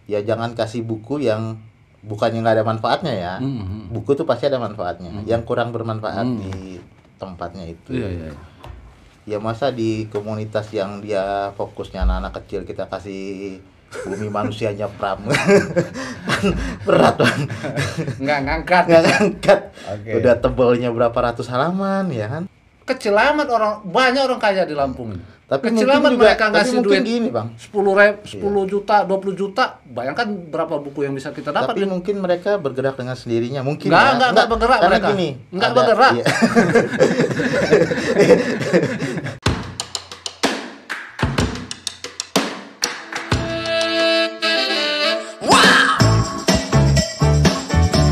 ya jangan kasih buku yang bukannya nggak ada manfaatnya ya. Buku tuh pasti ada manfaatnya. Yang kurang bermanfaat di tempatnya itu. Iya, iya. Ya masa di komunitas yang dia fokusnya anak-anak kecil kita kasih bumi manusianya pram. Kan berat Bang. Nggak ngangkat. Nggak ngangkat. Oke. Udah tebalnya berapa ratus halaman ya kan. Kecil amat banyak orang kaya di Lampung ini. Tapi Kecil mungkin amat juga, mereka tapi ngasih mungkin duit gini Bang. 10 juta, 20 juta. Bayangkan berapa buku yang bisa kita dapat. Tapi mungkin mereka bergerak dengan sendirinya. Mungkin Nggak bergerak karena mereka. Gini, Nggak bergerak. Iya.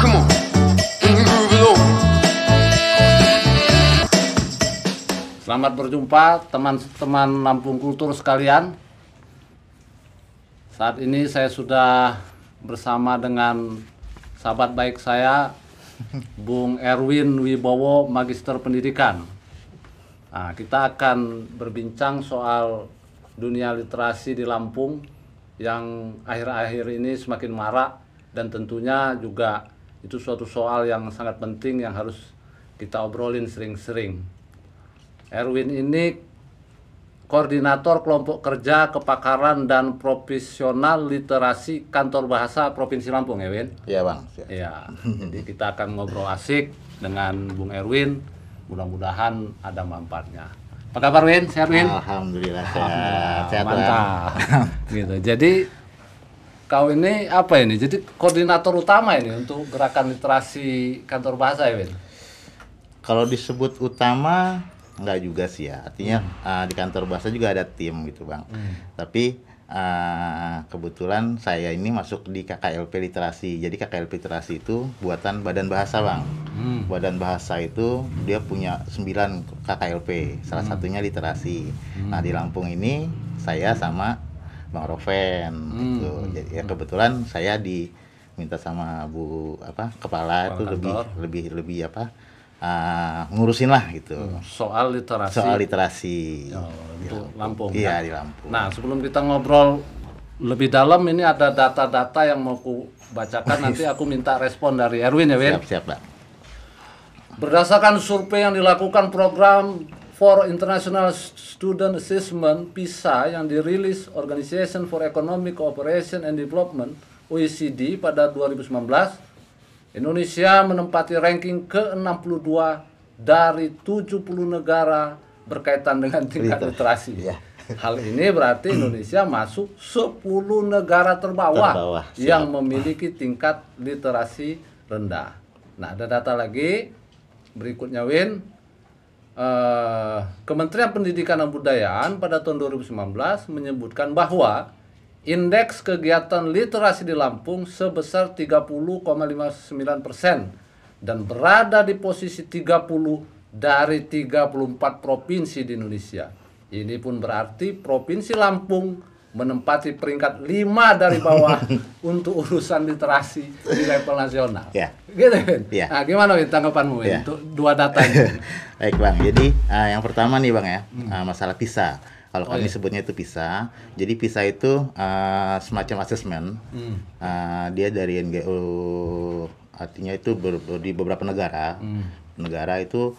Come on. Move it over. Selamat berjumpa teman-teman Lampung Kultur sekalian. Saat ini saya sudah bersama dengan sahabat baik saya, Bung Erwin Wibowo, Magister Pendidikan. Nah, kita akan berbincang soal dunia literasi di Lampung yang akhir-akhir ini semakin marak, dan tentunya juga itu suatu soal yang sangat penting yang harus kita obrolin sering-sering. Erwin ini koordinator kelompok kerja kepakaran dan profesional literasi Kantor Bahasa Provinsi Lampung, Erwin. Iya Bang. Ya, jadi kita akan ngobrol asik dengan Bung Erwin. Mudah-mudahan ada manfaatnya. Apa kabar, Win? Sehat, Win? Alhamdulillah sehat. Sehat Bang. Mantap. Gitu. Jadi kau ini apa ini? Jadi koordinator utama ini untuk gerakan literasi Kantor Bahasa, ya, Win? Kalau disebut utama enggak juga sih ya. Artinya di Kantor Bahasa juga ada tim gitu Bang. Tapi kebetulan saya ini masuk di KKLP Literasi. Jadi KKLP Literasi itu buatan Badan Bahasa Bang. Badan Bahasa itu dia punya 9 KKLP. Salah satunya literasi. Nah di Lampung ini saya sama Bang Roven gitu. Jadi ya kebetulan saya diminta sama Bu kepala itu lebih ngurusin lah gitu. Soal literasi. Soal literasi. Untuk Lampung. Iya, Ya. di Lampung. Nah, sebelum kita ngobrol lebih dalam, ini ada data-data yang mau aku bacakan. Nanti aku minta respon dari Erwin, ya, Win? Siap, Pak. Berdasarkan survei yang dilakukan program for International Student Assessment PISA yang dirilis Organization for Economic Cooperation and Development OECD pada 2019, Indonesia menempati ranking ke-62 dari 70 negara berkaitan dengan tingkat literasi. Iya. Hal ini berarti Indonesia masuk 10 negara terbawah yang memiliki tingkat literasi rendah. Nah, ada data lagi berikutnya, Win. Kementerian Pendidikan dan Kebudayaan pada tahun 2019 menyebutkan bahwa indeks kegiatan literasi di Lampung sebesar 30,59% dan berada di posisi 30 dari 34 provinsi di Indonesia. Ini pun berarti Provinsi Lampung menempati peringkat 5 dari bawah untuk urusan literasi di level nasional. Ya. Gitu, Win? Ya. Nah, gimana, Win, tanggapanmu, Win, Ya. untuk dua data ini? Baik Bang, jadi yang pertama nih Bang ya, masalah PISA. Kalau kami iya. sebutnya itu PISA. Jadi PISA itu semacam asesmen. Dia dari NGO, artinya itu di beberapa negara. Negara itu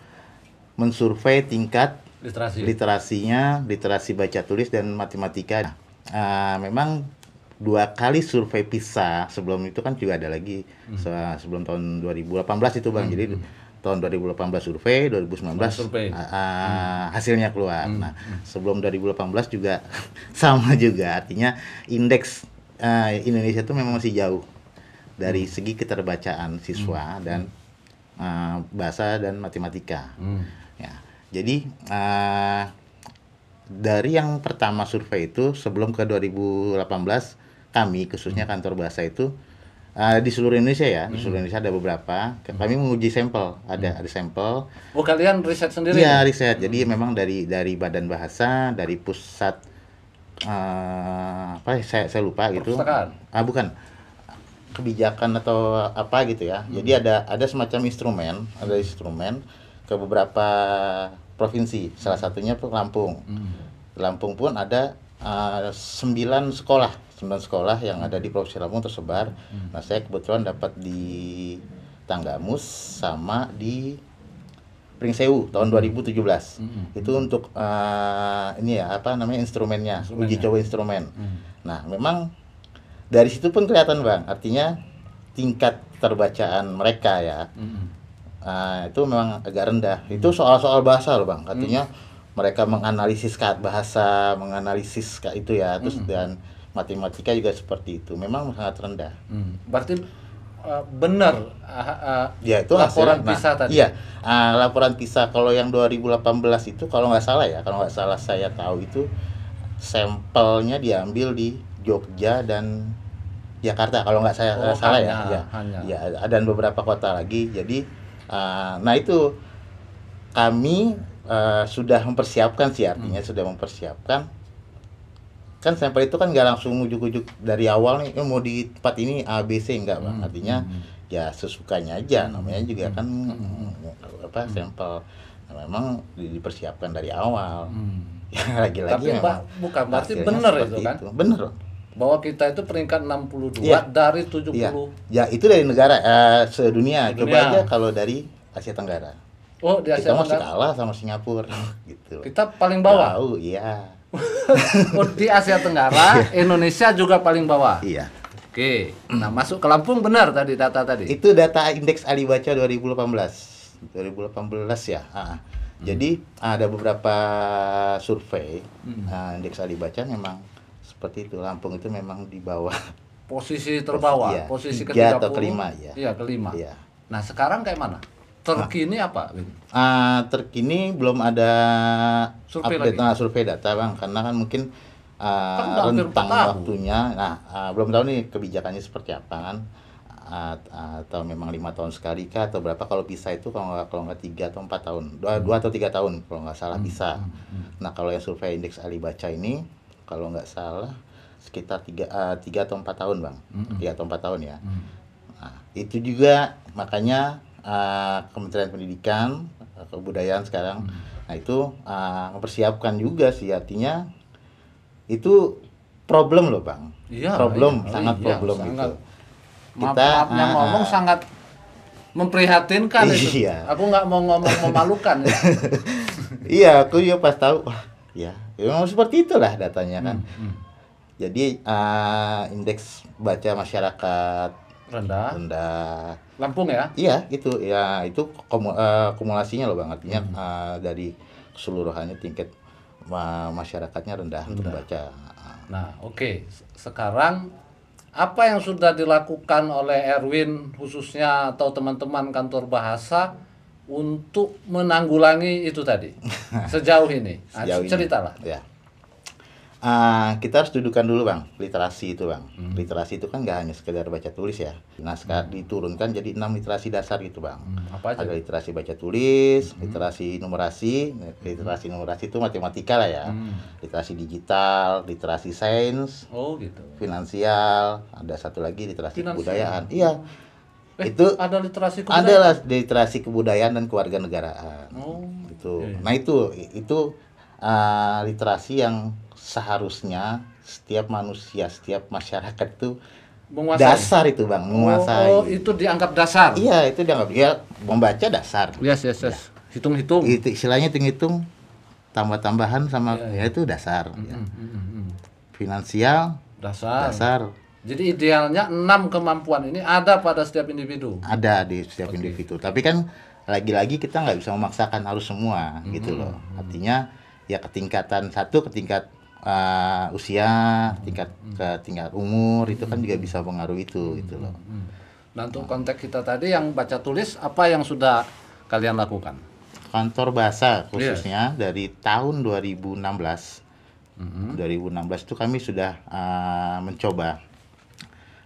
mensurvei tingkat literasinya, literasi baca tulis dan matematika. Memang 2 kali survei PISA, sebelum itu kan juga ada lagi sebelum tahun 2018 itu Bang. Jadi tahun 2018 survei, 2019 hasilnya keluar. Nah, sebelum 2018 juga sama juga, artinya indeks Indonesia itu memang masih jauh dari segi keterbacaan siswa dan bahasa dan matematika. Ya, jadi dari yang pertama survei itu sebelum ke 2018 kami khususnya Kantor Bahasa itu di seluruh Indonesia ya, di seluruh Indonesia ada beberapa. Kami menguji sampel, ada sampel. Oh, kalian riset sendiri? Iya, riset. Jadi memang dari Badan Bahasa, dari pusat saya lupa gitu. Perpustakaan? Bukan. Kebijakan atau apa gitu ya. Jadi ada semacam instrumen ke beberapa provinsi. Salah satunya Lampung. Lampung pun ada 9 sekolah 9 sekolah yang ada di Provinsi Lampung tersebar. Nah, saya kebetulan dapat di Tanggamus sama di Pringsewu tahun 2017. Itu untuk ini ya apa namanya instrumennya, uji coba instrumen. Nah, memang dari situ pun kelihatan Bang, artinya tingkat keterbacaan mereka ya. Itu memang agak rendah. Itu soal-soal bahasa loh Bang, artinya mereka menganalisis bahasa, menganalisis itu ya, terus dan matematika juga seperti itu. Memang sangat rendah. Berarti benar Ya itu laporan hasilnya. PISA tadi. Iya, laporan PISA kalau yang 2018 itu kalau nggak salah ya, kalau nggak salah saya tahu itu sampelnya diambil di Jogja dan Jakarta kalau nggak saya salah ya. Ya, ada beberapa kota lagi. Jadi, nah itu kami sudah mempersiapkan sih, artinya sudah mempersiapkan. Kan sampel itu kan nggak langsung ujuk-ujuk dari awal nih mau di tempat ini A B C, enggak Bang, artinya ya sesukanya aja, namanya juga kan apa sampel. Nah, memang dipersiapkan dari awal. Ya lagi-lagi Tapi memang bukan berarti hasilnya benar seperti itu kan? Benar. Bahwa kita itu peringkat 62 Iya. dari 70. Iya. Ya itu dari negara sedunia. Coba Sedunia. aja kalau dari Asia Tenggara. Oh, di Asia Kita masih Tenggara. kalah sama Singapura gitu. Kita paling bawah. Jauh, iya. Oh, di Asia Tenggara, Indonesia juga paling bawah. Iya. Oke. Nah, masuk ke Lampung benar tadi data tadi. Itu data indeks Alibaca 2018 ya. Jadi ada beberapa survei indeks Alibaca memang seperti itu. Lampung itu memang di bawah. Posisi terbawah, Iya, posisi tiga ke-30 atau kelima, ya. Iya, kelima. Iya. Nah, sekarang kayak mana? Terkini apa, Win? Terkini belum ada Survei update lagi? survei data Bang, karena kan mungkin udah hampir 4 rentang tahun. waktunya. Nah, belum tahu nih kebijakannya seperti apa kan. Atau memang 5 tahun sekali kah atau berapa. Kalau bisa itu kalau nggak 3 atau 4 tahun, 2 atau 3 tahun kalau nggak salah bisa. Nah, kalau yang survei indeks Alibaca ini kalau nggak salah sekitar 3 atau 4 tahun Bang, 3 atau 4 tahun ya. Nah, itu juga makanya Kementerian Pendidikan Kebudayaan sekarang, nah itu mempersiapkan juga sih, artinya itu problem loh Bang, Iya, problem, iya. sangat Iya, problem sangat. itu. Maafnya ngomong sangat memprihatinkan itu. Iya. Aku nggak mau ngomong memalukan ya. Iya, aku juga pas tahu, wah, ya memang seperti itulah datanya kan. Jadi indeks baca masyarakat rendah. Lampung ya? Iya, gitu. Ya, itu kumulasinya loh Bang. Artinya dari keseluruhannya tingkat masyarakatnya rendah untuk baca. Nah, oke. Sekarang apa yang sudah dilakukan oleh Erwin khususnya atau teman-teman kantor bahasa untuk menanggulangi itu tadi sejauh ini? Sejauh ini. Ceritalah. Ya. Kita harus dudukan dulu Bang, literasi itu Bang. Literasi itu kan nggak hanya sekedar baca tulis ya. Nah, sekarang diturunkan jadi 6 literasi dasar gitu Bang. Apa aja? Ada literasi baca tulis, literasi numerasi. Literasi numerasi itu matematika lah ya. Literasi digital, literasi sains, Oh, gitu. finansial, ada satu lagi literasi Finansial. kebudayaan. Iya. Itu ada literasi kebudayaan? adalah literasi kebudayaan dan kewarganegaraan. Oh, Gitu. iya. Nah, itu literasi yang seharusnya setiap manusia, setiap masyarakat itu Menguasai. dasar itu Bang, menguasai. Oh, itu dianggap dasar. Iya, itu dianggap dia membaca dasar. Yes. Hitung-hitung. Itu istilahnya hitung-hitung tambah-tambahan sama Iya. ya itu dasar. Ya. Finansial Dasar. dasar Jadi idealnya 6 kemampuan ini ada pada setiap individu. ada di setiap individu. Tapi kan lagi-lagi kita nggak bisa memaksakan harus semua gitu loh. Artinya ya ketingkatan ketingkat usia, tingkat umur itu kan juga bisa pengaruh itu gitu loh. Nah, untuk konteks kita tadi yang baca tulis, apa yang sudah kalian lakukan? Kantor bahasa khususnya dari tahun 2016 itu kami sudah mencoba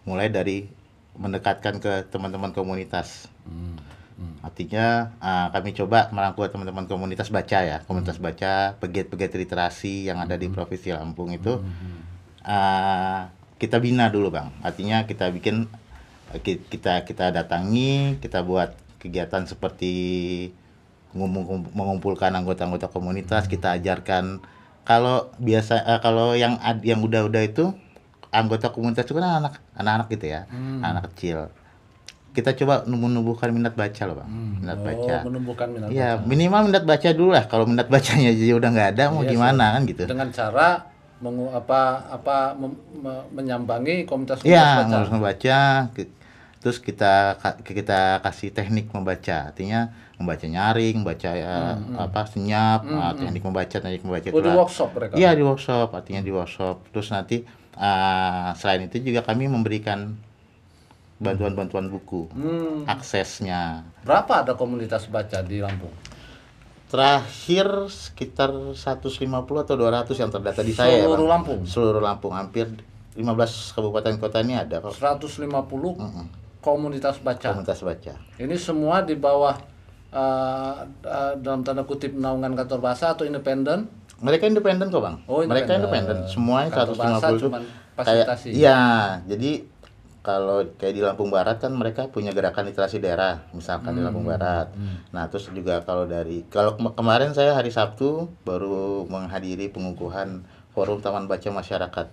mulai dari mendekatkan ke teman-teman komunitas. Artinya kami coba merangkul teman-teman komunitas baca ya, komunitas baca, pegiat-pegiat literasi yang ada di Provinsi Lampung itu kita bina dulu Bang. Artinya kita bikin kita datangi, kita buat kegiatan seperti mengumpulkan anggota-anggota komunitas, kita ajarkan kalau yang udah itu anggota komunitas itu kan anak-anak gitu ya, anak kecil. Kita coba menumbuhkan minat baca loh bang, minat baca. Menumbuhkan minat Iya, baca. minimal minat baca dulu lah. Kalau minat bacanya jadi udah nggak ada, mau Iya, gimana kan gitu. Dengan cara menyambangi komunitas Iya, baca. harus membaca. Terus kita kasih teknik membaca, artinya membaca nyaring, membaca senyap, teknik membaca Oh, di workshop mereka. Iya, di workshop, artinya di workshop. Terus nanti selain itu juga kami memberikan bantuan-bantuan buku, aksesnya. Berapa ada komunitas baca di Lampung? Terakhir sekitar 150 atau 200 yang terdata di saya. Seluruh Bang. Lampung? Seluruh Lampung, hampir 15 kabupaten kota ini ada kok. 150 komunitas baca. Komunitas baca. Ini semua di bawah dalam tanda kutip naungan kantor bahasa atau independen? Mereka independen kok bang. Oh, Mereka independen. independen. Semuanya Kantor bahasa 150 itu cuman kayak fasilitasi. iya. Jadi kalau kayak di Lampung Barat kan mereka punya gerakan literasi daerah, misalkan di Lampung Barat. Nah terus juga kalau kemarin saya hari Sabtu baru menghadiri pengukuhan forum Taman Baca Masyarakat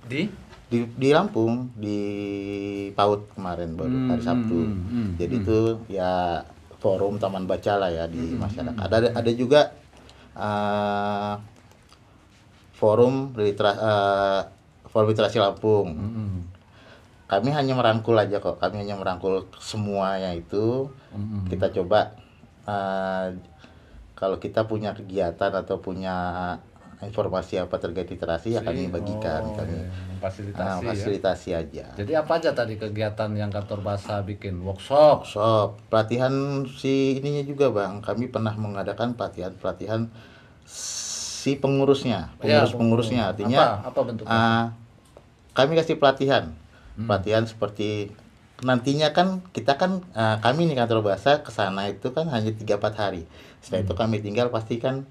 di Lampung, di PAUD kemarin baru hari Sabtu. Jadi itu ya forum taman baca lah ya di masyarakat. Ada juga forum literasi Lampung. Kami hanya merangkul aja kok. Kami hanya merangkul semuanya itu. Kita coba kalau kita punya kegiatan atau punya informasi apa terkait literasi ya kami bagikan. Kami fasilitasi aja. Jadi apa aja tadi kegiatan yang kantor bahasa bikin? Workshop, pelatihan si ininya juga bang. Kami pernah mengadakan pelatihan si pengurusnya, pengurusnya. Artinya apa bentuknya? Kami kasih pelatihan seperti nantinya kan kita kan kami nih kantor bahasa kesana itu kan hanya 3-4 hari. Setelah itu kami tinggal pastikan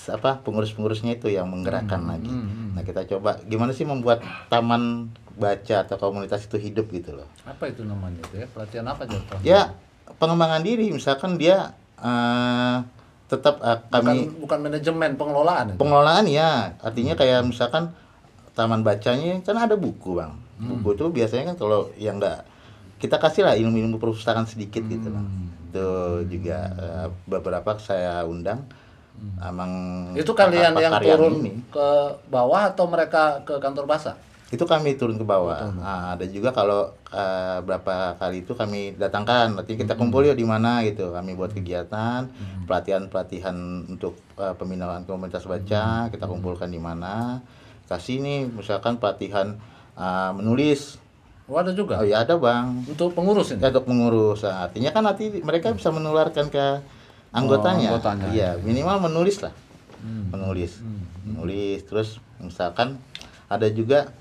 pengurus-pengurusnya itu yang menggerakkan lagi. Nah kita coba gimana sih membuat taman baca atau komunitas itu hidup gitu loh. Apa itu namanya itu ya? Pelatihan apa jatuhnya? Ya pengembangan diri, misalkan dia tetap kami bukan manajemen pengelolaan ya, artinya kayak misalkan taman bacanya kan ada buku bang. Buku itu biasanya kan kalau yang enggak kita kasih lah ilmu-ilmu perpustakaan sedikit gitu bang. Itu juga beberapa saya undang. Emang itu kalian yang turun ini ke bawah atau mereka ke kantor bahasa? Itu kami turun ke bawah. Ada juga kalau berapa kali itu kami datangkan, nanti kita kumpul yuk di mana gitu. Kami buat kegiatan, pelatihan untuk pembinaan komunitas baca, kita kumpulkan di mana. Kasih nih misalkan pelatihan menulis. Oh, ada juga? Oh ya ada bang. Untuk pengurus ini? Ya, untuk pengurus. Nah, artinya kan nanti mereka bisa menularkan ke anggotanya. Iya, minimal menulis lah. Menulis terus misalkan ada juga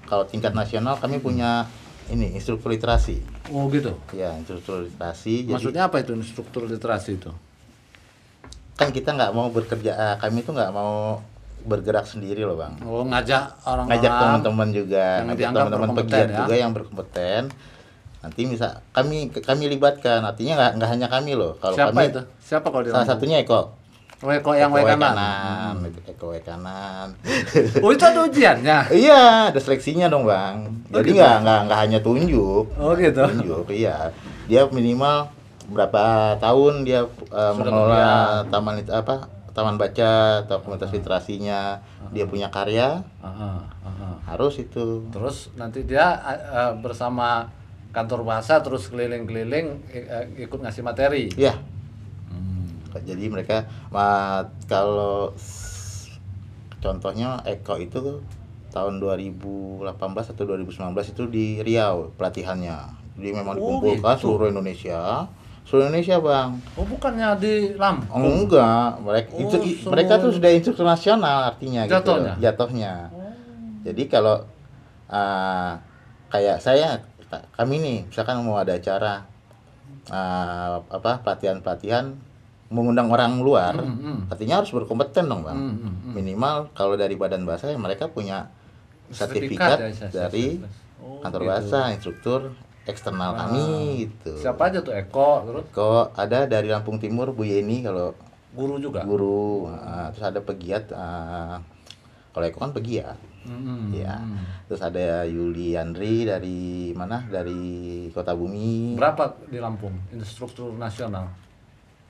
kalau tingkat nasional kami punya ini instruktur literasi. Oh gitu. Ya, instruktur literasi. Maksudnya apa itu instruktur literasi itu? Kan kita nggak mau bekerja, kami itu nggak mau bergerak sendiri loh bang. Oh, ngajak teman-teman juga, ngajak teman-teman pegiat ya? juga yang berkompeten. Nanti kami libatkan, artinya nggak hanya kami loh. Kalau siapa kami itu? Siapa kalau di salah Lampung? satunya Eko. Eko yang W kanan. Eko W kanan. Oh itu ada ujiannya? Iya, ada seleksinya dong bang. Jadi gitu? nggak hanya tunjuk. Oh gitu. Tunjuk, iya. Dia minimal berapa tahun dia mengelola taman baca atau komunitas literasinya. Dia punya karya. Harus itu. Terus nanti dia bersama kantor bahasa terus keliling-keliling ikut ngasih materi. Iya. Jadi mereka kalau contohnya Eko itu tahun 2018 atau 2019 itu di Riau pelatihannya. Jadi memang dikumpulkan gitu. seluruh Indonesia bang. Oh bukannya di Lampung? Oh, enggak, mereka tuh sudah instruktur nasional artinya jatuhnya. Jadi kalau kayak kami nih misalkan mau ada acara pelatihan mengundang orang luar, artinya harus berkompeten dong bang. Minimal kalau dari badan bahasa mereka punya sertifikat dari kantor bahasa, instruktur eksternal kami gitu. Siapa aja tuh Eko terus? Eko ada dari Lampung Timur Bu Yeni kalau guru juga. Guru. Terus ada pegiat Kalau Eko kan pegiat. Ya. Terus ada Yuliandri dari mana? Dari Kota Bumi. Berapa di Lampung instruktur nasional?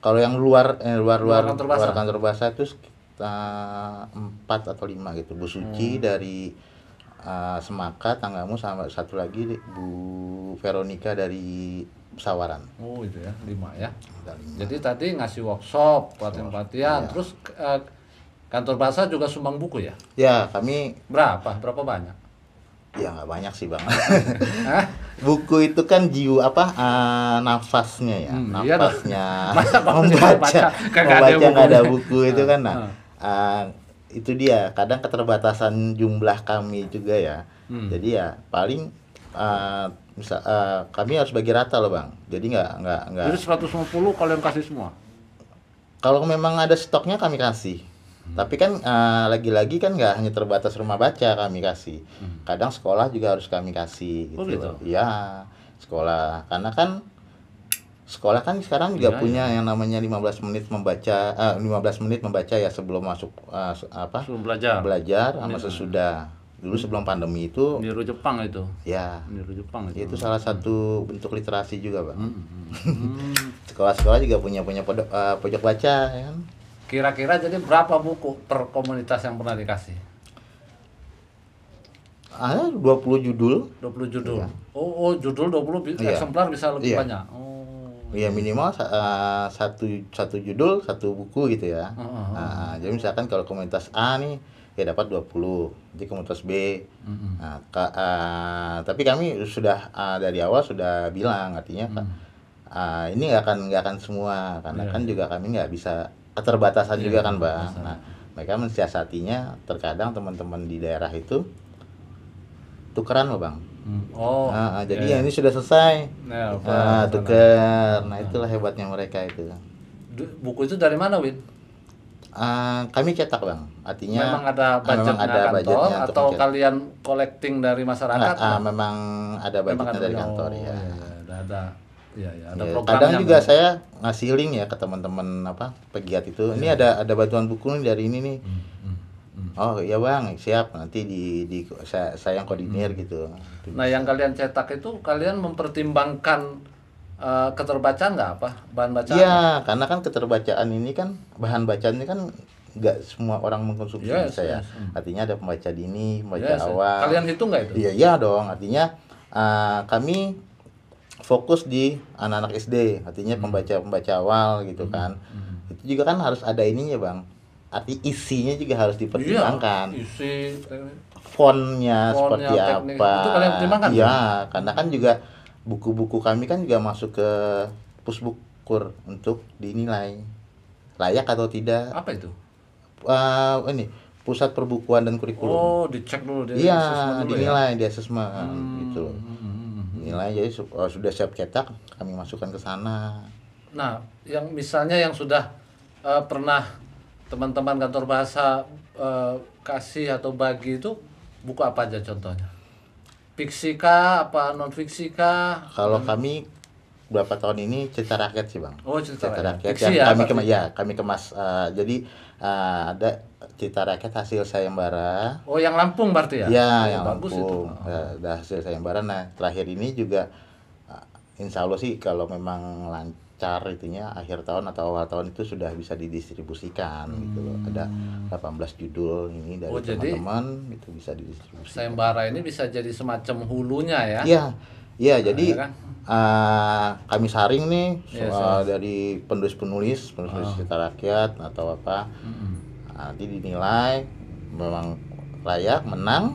Kalau yang luar Kantor kantor bahasa itu sekitar 4 atau 5 gitu. Bu Suci dari Semaka, Tanggamu, sama satu lagi Bu Veronica dari Sawaran. Oh itu ya, 5 ya. Ada 5. Jadi tadi ngasih workshop, pelatihan-pelatihan, Iya. terus kantor bahasa juga sumbang buku ya? Ya, kami Berapa? Berapa banyak? ya nggak banyak sih Bang. Hah? Buku itu kan nafasnya ya, Iya dong. nafasnya Masa baca, membaca kagak ada nggak ada bukunya. buku itu kan. Itu dia kadang keterbatasan jumlah kami juga ya. Jadi ya paling kami harus bagi rata loh Bang. Jadi nggak Jadi 150 kalian kasih semua? kalau memang ada stoknya kami kasih. Tapi kan lagi-lagi kan nggak hanya terbatas rumah baca kami kasih. Kadang sekolah juga harus kami kasih gitu. Oh, gitu? Iya, sekolah. Karena kan sekolah kan sekarang juga punya yang namanya 15 menit membaca 15 menit membaca ya sebelum masuk Suruh belajar. belajar sama sesudah. Dulu sebelum pandemi itu Niru Jepang itu. ya Niru Jepang itu. itu salah satu bentuk literasi juga, Bang. Sekolah-sekolah juga punya pojok baca ya kan. Kira-kira jadi berapa buku per komunitas yang pernah dikasih? Ada 20 judul. 20 judul. Iya. Oh, judul 20 Iya. eksemplar bisa lebih Iya. banyak. Oh. Ya minimal satu judul, satu buku gitu ya. Jadi misalkan kalau komunitas A nih ya dapat 20, jadi komunitas B. Tapi kami sudah dari awal sudah bilang artinya ini nggak akan semua karena kan juga kami nggak bisa keterbatasan juga kan Bang. Nah, mereka mensiasatinya terkadang teman-teman di daerah itu tukeran loh Bang. Oh. Jadi yang ini sudah selesai. Ya, Tuker. Nah, itulah hebatnya mereka itu. Buku itu dari mana, Win? Kami cetak Bang. Artinya Memang ada memang budgetnya ada kantor budgetnya untuk atau mencetak. kalian collecting dari masyarakat? Memang ada budgetnya dari kantor ya. Ada. Iya, ada Ya, programnya. kadang juga saya ngasih link ya ke teman-teman pegiat itu. Ini ada bantuan buku nih dari ini nih. Oh iya Bang, siap nanti saya yang koordinir gitu. Nah, yang kalian cetak itu kalian mempertimbangkan keterbacaan nggak apa? Bahan bacaan? Iya, karena kan keterbacaan ini kan bahan bacaan ini kan nggak semua orang mengkonsumsi saya. Artinya ada pembaca dini, pembaca awal. Kalian hitung nggak itu? Iya dong. Artinya kami fokus di anak-anak SD, artinya pembaca awal gitu kan. Itu juga kan harus ada ininya Bang. Arti isinya juga harus dipertimbangkan. Iya, isi Fontnya seperti teknik. apa? Itu kalian pertimbangkan? Iya, karena kan juga buku-buku kami kan juga masuk ke Pusbukur untuk dinilai layak atau tidak. apa itu? Ini Pusat Perbukuan dan Kurikulum. Oh, dicek dulu Iya, assessment dulu dinilai di asesmen gitu loh. Nilai jadi sudah siap cetak, kami masukkan ke sana. Nah, yang misalnya yang sudah pernah teman-teman kantor bahasa kasih atau bagi itu buku apa aja contohnya? Fiksi kah, apa non fiksi kah? Kalau kami berapa tahun ini cerita rakyat sih Bang. Oh, cerita rakyat. Yang Fiksi ya, kami kemas. Jadi ada cerita rakyat hasil sayembara. Oh, yang Lampung berarti ya? Ya, Oh, yang bagus Lampung. itu. Ada hasil sayembara. Nah, terakhir ini juga insya Allah sih kalau memang lancar itunya akhir tahun atau awal tahun itu sudah bisa didistribusikan gitu loh. Ada 18 judul ini dari teman-teman itu bisa didistribusikan. Sayembara ini bisa jadi semacam hulunya ya? Iya, jadi kan? kami saring nih dari penulis cerita rakyat atau apa. Nanti dinilai memang layak menang.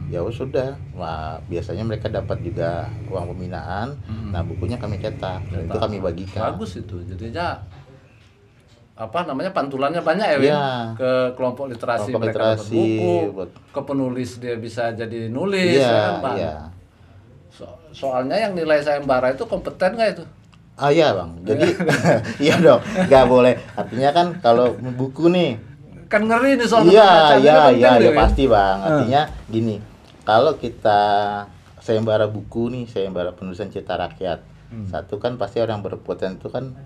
Ya sudah. Wah, biasanya mereka dapat juga uang pembinaan. Nah, bukunya kami cetak. Dan itu kami bagikan. Bagus itu. Jadinya apa namanya pantulannya banyak ya, Win? Iya. Ke kelompok literasi Kelompok mereka dapat literasi, buku, ke penulis dia bisa jadi nulis Iya, ya kan, Bang? iya. Soalnya yang nilai sayembara itu kompeten nggak itu? Iya Bang, jadi iya dong, nggak boleh. Artinya kan kalau buku nih, Kan ngeri nih soal iya pembacaan, itu penting nih, Win. pasti Bang. Artinya gini, kalau kita sayembara buku nih, sayembara penulisan cerita rakyat, satu kan pasti orang berpoten itu kan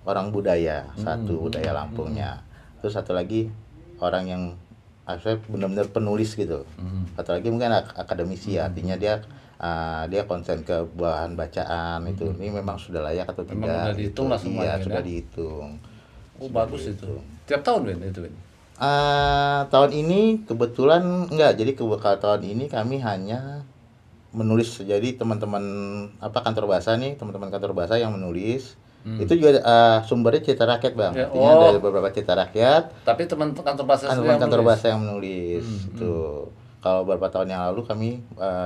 orang budaya, satu budaya Lampungnya. Terus satu lagi orang yang saya benar-benar penulis gitu. Atau lagi mungkin akademisi, artinya dia konsen ke bahan bacaan itu. Ini memang sudah layak atau Memang tidak? udah dihitung gitu. lah semuanya, Iya, Win, sudah ya? dihitung. Oh, bagus itu. Tiap tahun Win itu Win. Tahun ini kebetulan enggak. Jadi kalau tahun ini kami hanya menulis. Jadi teman-teman kantor bahasa nih, teman-teman kantor bahasa yang menulis. Itu juga sumbernya Cerita Rakyat, Bang. Ya, Artinya dari beberapa Cerita Rakyat, Tapi teman kantor bahasa sendiri teman yang kantor nulis. bahasa yang menulis. Tuh. Kalau beberapa tahun yang lalu kami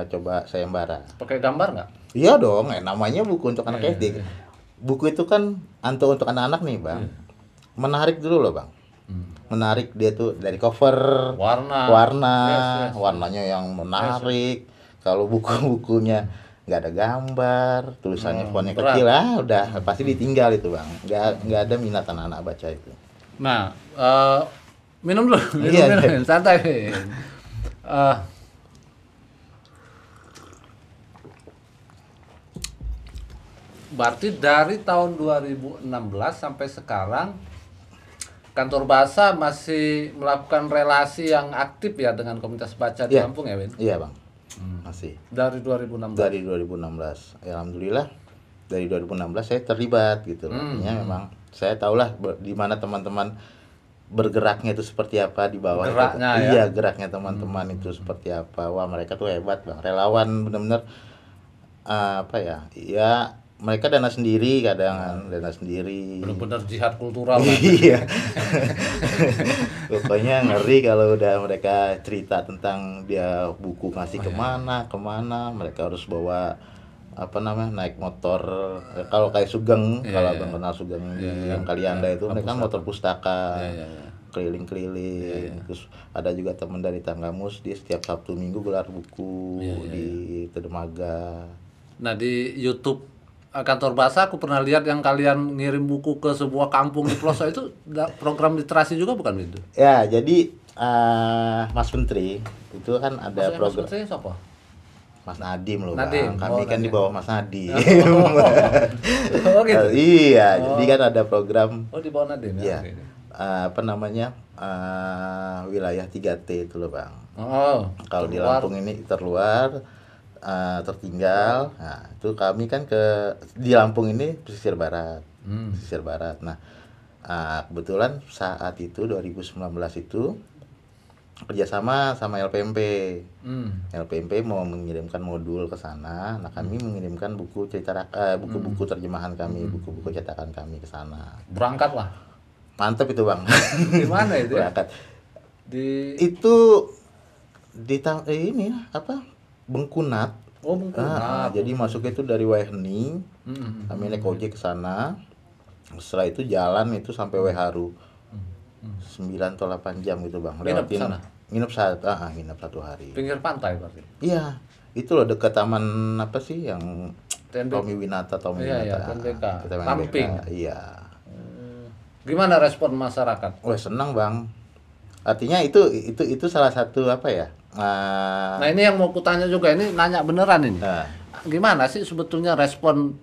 coba sayembara. Pakai gambar nggak? Iya dong, namanya buku untuk anak SD. Buku itu kan untuk anak-anak nih, Bang. Menarik dulu loh, Bang. Menarik, dia tuh dari cover, Warna. Yes. warnanya yang menarik. Kalau buku-bukunya nggak ada gambar, tulisannya fontnya berat. kecil, udah pasti ditinggal itu, Bang. Nggak ada minat anak-anak baca itu. Nah, minum dulu, Iya. minum, santai. Win. Berarti dari tahun 2016 sampai sekarang kantor bahasa masih melakukan relasi yang aktif ya dengan komunitas baca di Iya. Lampung ya, Win? Iya, Bang. Masih. Dari 2016. Dari 2016. Ya, alhamdulillah dari 2016 saya terlibat gitu. Artinya memang saya tahulah di mana teman-teman bergeraknya itu seperti apa di bawah. Geraknya itu. ya? Iya, geraknya teman-teman itu seperti apa. Wah, mereka tuh hebat, Bang. Relawan benar-benar ya mereka dana sendiri kadang, dana sendiri. Benar-benar jihad kultural lah. Iya. Pokoknya ngeri kalau udah mereka cerita tentang dia buku ngasih kemana, mereka harus bawa naik motor. Kalau kayak Sugeng, kalau Abang kenal Sugeng di Kalianda itu, mereka motor pustaka. Keliling-keliling. Terus ada juga teman dari Tanggamus, dia setiap Sabtu Minggu gelar buku di Dermaga. Nah, di YouTube kantor bahasa aku pernah lihat yang kalian ngirim buku ke sebuah kampung di pelosok itu program literasi juga bukan itu? Ya, jadi Mas Menteri itu kan ada Maksudnya Mas program. Menteri siapa? Mas Nadim loh, Nadim. Bang. Kami kan di Nadim. bawah Mas Nadim. Oh gitu. Iya, jadi kan ada program Oh, di bawah Nadim ya. ya. Oke. Wilayah 3T itu loh, Bang. Oh. Kalau di keluar. Lampung ini terluar, tertinggal. Nah, itu kami kan di Lampung ini pesisir barat. Pesisir barat. Nah, kebetulan saat itu 2019 itu kerjasama sama LPMP. LPMP mau mengirimkan modul ke sana. Nah, kami mengirimkan buku buku-buku terjemahan kami, buku-buku cetakan kami ke sana. Berangkat lah. Mantep itu, Bang. Di mana itu? Ya? Berangkat. Itu Di ini Bengkunat. Oh, Bengkunat. Jadi masuknya itu dari Waiheni. Kami naik ojek ke sana. Setelah itu jalan itu sampai Weharu. 9 atau 8 jam gitu, Bang. Nginep di sana? Nginep satu hari. Pinggir pantai berarti. Iya. Itu loh dekat taman apa sih yang TNBK. Tommy Winata. Iya, TNBK. Kita main Tamping. BK. Iya. Gimana respon masyarakat? Wah, senang, Bang. Artinya itu salah satu Nah, ini yang mau kutanya juga, ini nanya beneran ini. Nah. Gimana sih sebetulnya respon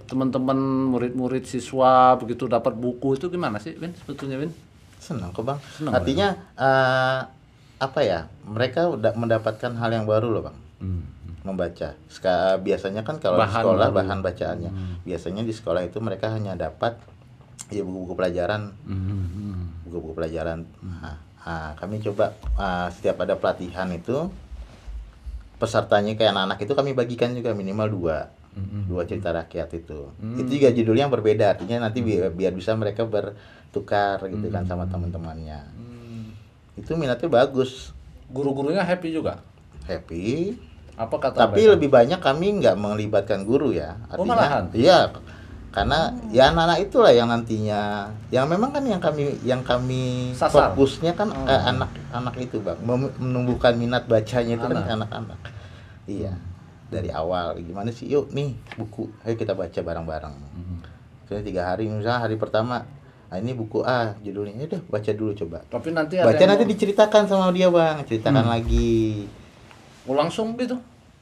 teman-teman murid-murid siswa begitu dapat buku itu gimana sih, Win? Sebetulnya, Win? Senang kok, Bang. Senang, Artinya mereka udah mendapatkan hal yang baru loh, Bang. Membaca. Biasanya kan kalau di sekolah bahan bacaannya. Biasanya di sekolah itu mereka hanya dapat buku-buku pelajaran. Buku-buku pelajaran. Kami coba setiap ada pelatihan itu pesertanya kayak anak-anak itu kami bagikan juga minimal 2 cerita rakyat itu. Itu juga judulnya yang berbeda, artinya nanti biar bisa mereka bertukar gitu kan sama teman-temannya. Itu minatnya bagus. Guru-gurunya happy juga? Happy. Apa kata Tapi mereka? lebih banyak kami nggak melibatkan guru ya. Artinya, malahan? Iya. Karena ya anak-anak itulah yang nantinya, yang memang kan yang kami Sasar. fokusnya kan anak-anak itu, Bang, menumbuhkan minat bacanya itu kan anak-anak. Iya, dari awal gimana sih, yuk nih buku, ayo kita baca bareng-bareng. Jadi 3 hari, misalnya hari pertama, ini buku judulnya, udah baca dulu coba. Tapi nanti Baca nanti diceritakan sama dia, Bang, ceritakan lagi. langsung gitu.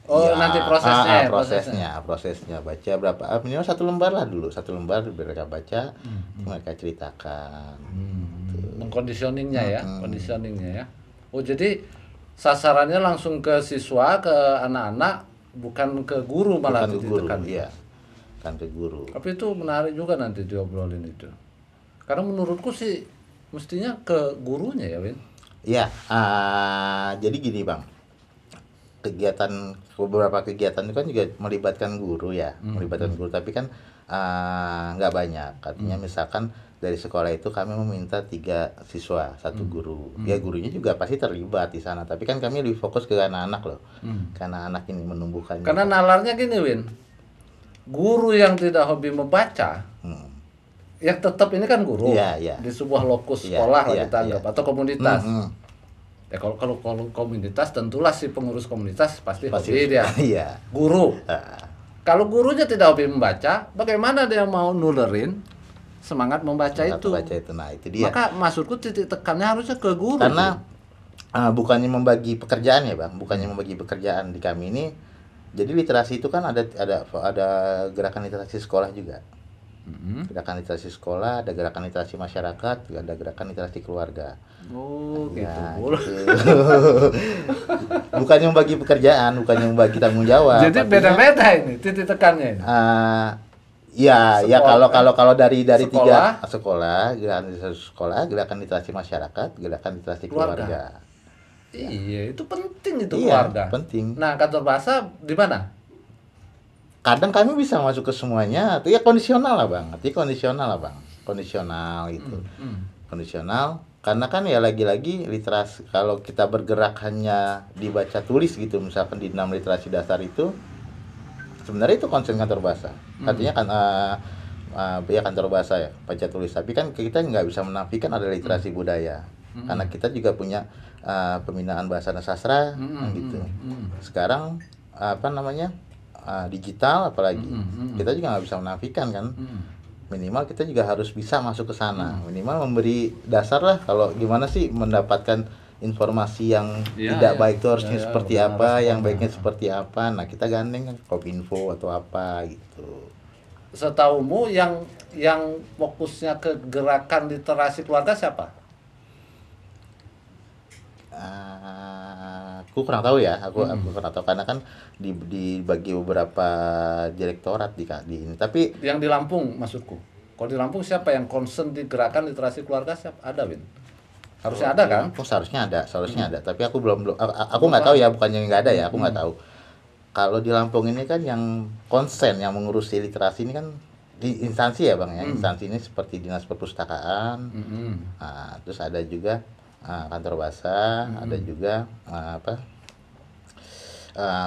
Oh, Ya, nanti prosesnya. prosesnya baca berapa minimal 1 lembar lah dulu, 1 lembar mereka baca, mereka ceritakan. Dan conditioningnya ya, conditioningnya ya. Oh jadi sasarannya langsung ke siswa, ke anak-anak, bukan ke guru malah Bukan ke guru, ditekan. iya. Bukan ke guru. Tapi itu menarik juga nanti diobrolin itu. Karena menurutku sih mestinya ke gurunya ya, Win. Iya, jadi gini Bang, beberapa kegiatan itu kan juga melibatkan guru ya, melibatkan guru, tapi kan nggak banyak. Artinya misalkan dari sekolah itu kami meminta 3 siswa, 1 guru. Ya gurunya juga pasti terlibat di sana, tapi kan kami lebih fokus ke anak-anak loh, karena anak ini menumbuhkan. Karena nalarnya gini, Win. Guru yang tidak hobi membaca, yang tetap ini kan guru Iya. di sebuah lokus Iya, sekolah lah iya, kita anggap, iya. atau komunitas. Ya kalau komunitas tentulah si pengurus komunitas pasti hobi dia. Iya. Guru. Ah, Kalau gurunya tidak hobi membaca, bagaimana dia mau nulerin semangat membaca Semangat itu? membaca itu. Nah, itu dia. Maka maksudku titik tekannya harusnya ke guru. Karena bukannya membagi pekerjaan ya Bang, bukannya membagi pekerjaan di kami ini. Jadi literasi itu kan ada gerakan literasi sekolah juga. Gerakan literasi sekolah, ada gerakan literasi masyarakat, ada gerakan literasi keluarga. Oh, gitu. Ya, gitu. Bukannya membagi pekerjaan, bukannya membagi tanggung jawab. Jadi artinya, beda-beda ini titik tekannya ini. ya Sekolah, kalau dari sekolah. 3 sekolah, gerakan literasi sekolah, gerakan literasi masyarakat, gerakan literasi keluarga. Iya, itu penting itu Iya, keluarga. penting. Nah, kantor bahasa di mana? Kadang kami bisa masuk ke semuanya, itu ya kondisional lah Bang. Kondisional gitu. Kondisional karena kan ya lagi-lagi literasi, kalau kita bergerak hanya dibaca tulis gitu, misalkan di 6 literasi dasar itu sebenarnya itu konsen kantor bahasa. Artinya kan ya kantor bahasa ya, baca tulis, tapi kan kita nggak bisa menafikan ada literasi budaya. Karena kita juga punya pembinaan bahasa dan sastra gitu. Sekarang digital apalagi kita juga nggak bisa menafikan kan. Minimal kita juga harus bisa masuk ke sana, minimal memberi dasar lah kalau gimana sih mendapatkan informasi yang tidak baik itu harusnya seperti apa, yang baiknya seperti apa. Nah kita gandeng kan Kominfo atau apa gitu. Setaumu yang fokusnya ke gerakan literasi keluarga siapa? Aku kurang tahu ya, aku kurang tahu karena kan dibagi beberapa direktorat di ini. Tapi Yang di Lampung maksudku. Kalau di Lampung siapa yang concern di gerakan literasi keluarga siapa? Ada, Win. Harusnya ada kan? seharusnya ada. Tapi aku belum aku nggak tahu ya, bukannya nggak ada ya, aku nggak tahu. Kalau di Lampung ini kan yang konsen yang mengurusi literasi ini kan di instansi ya Bang ya. Instansi ini seperti Dinas Perpustakaan. Nah, terus ada juga kantor bahasa, ada juga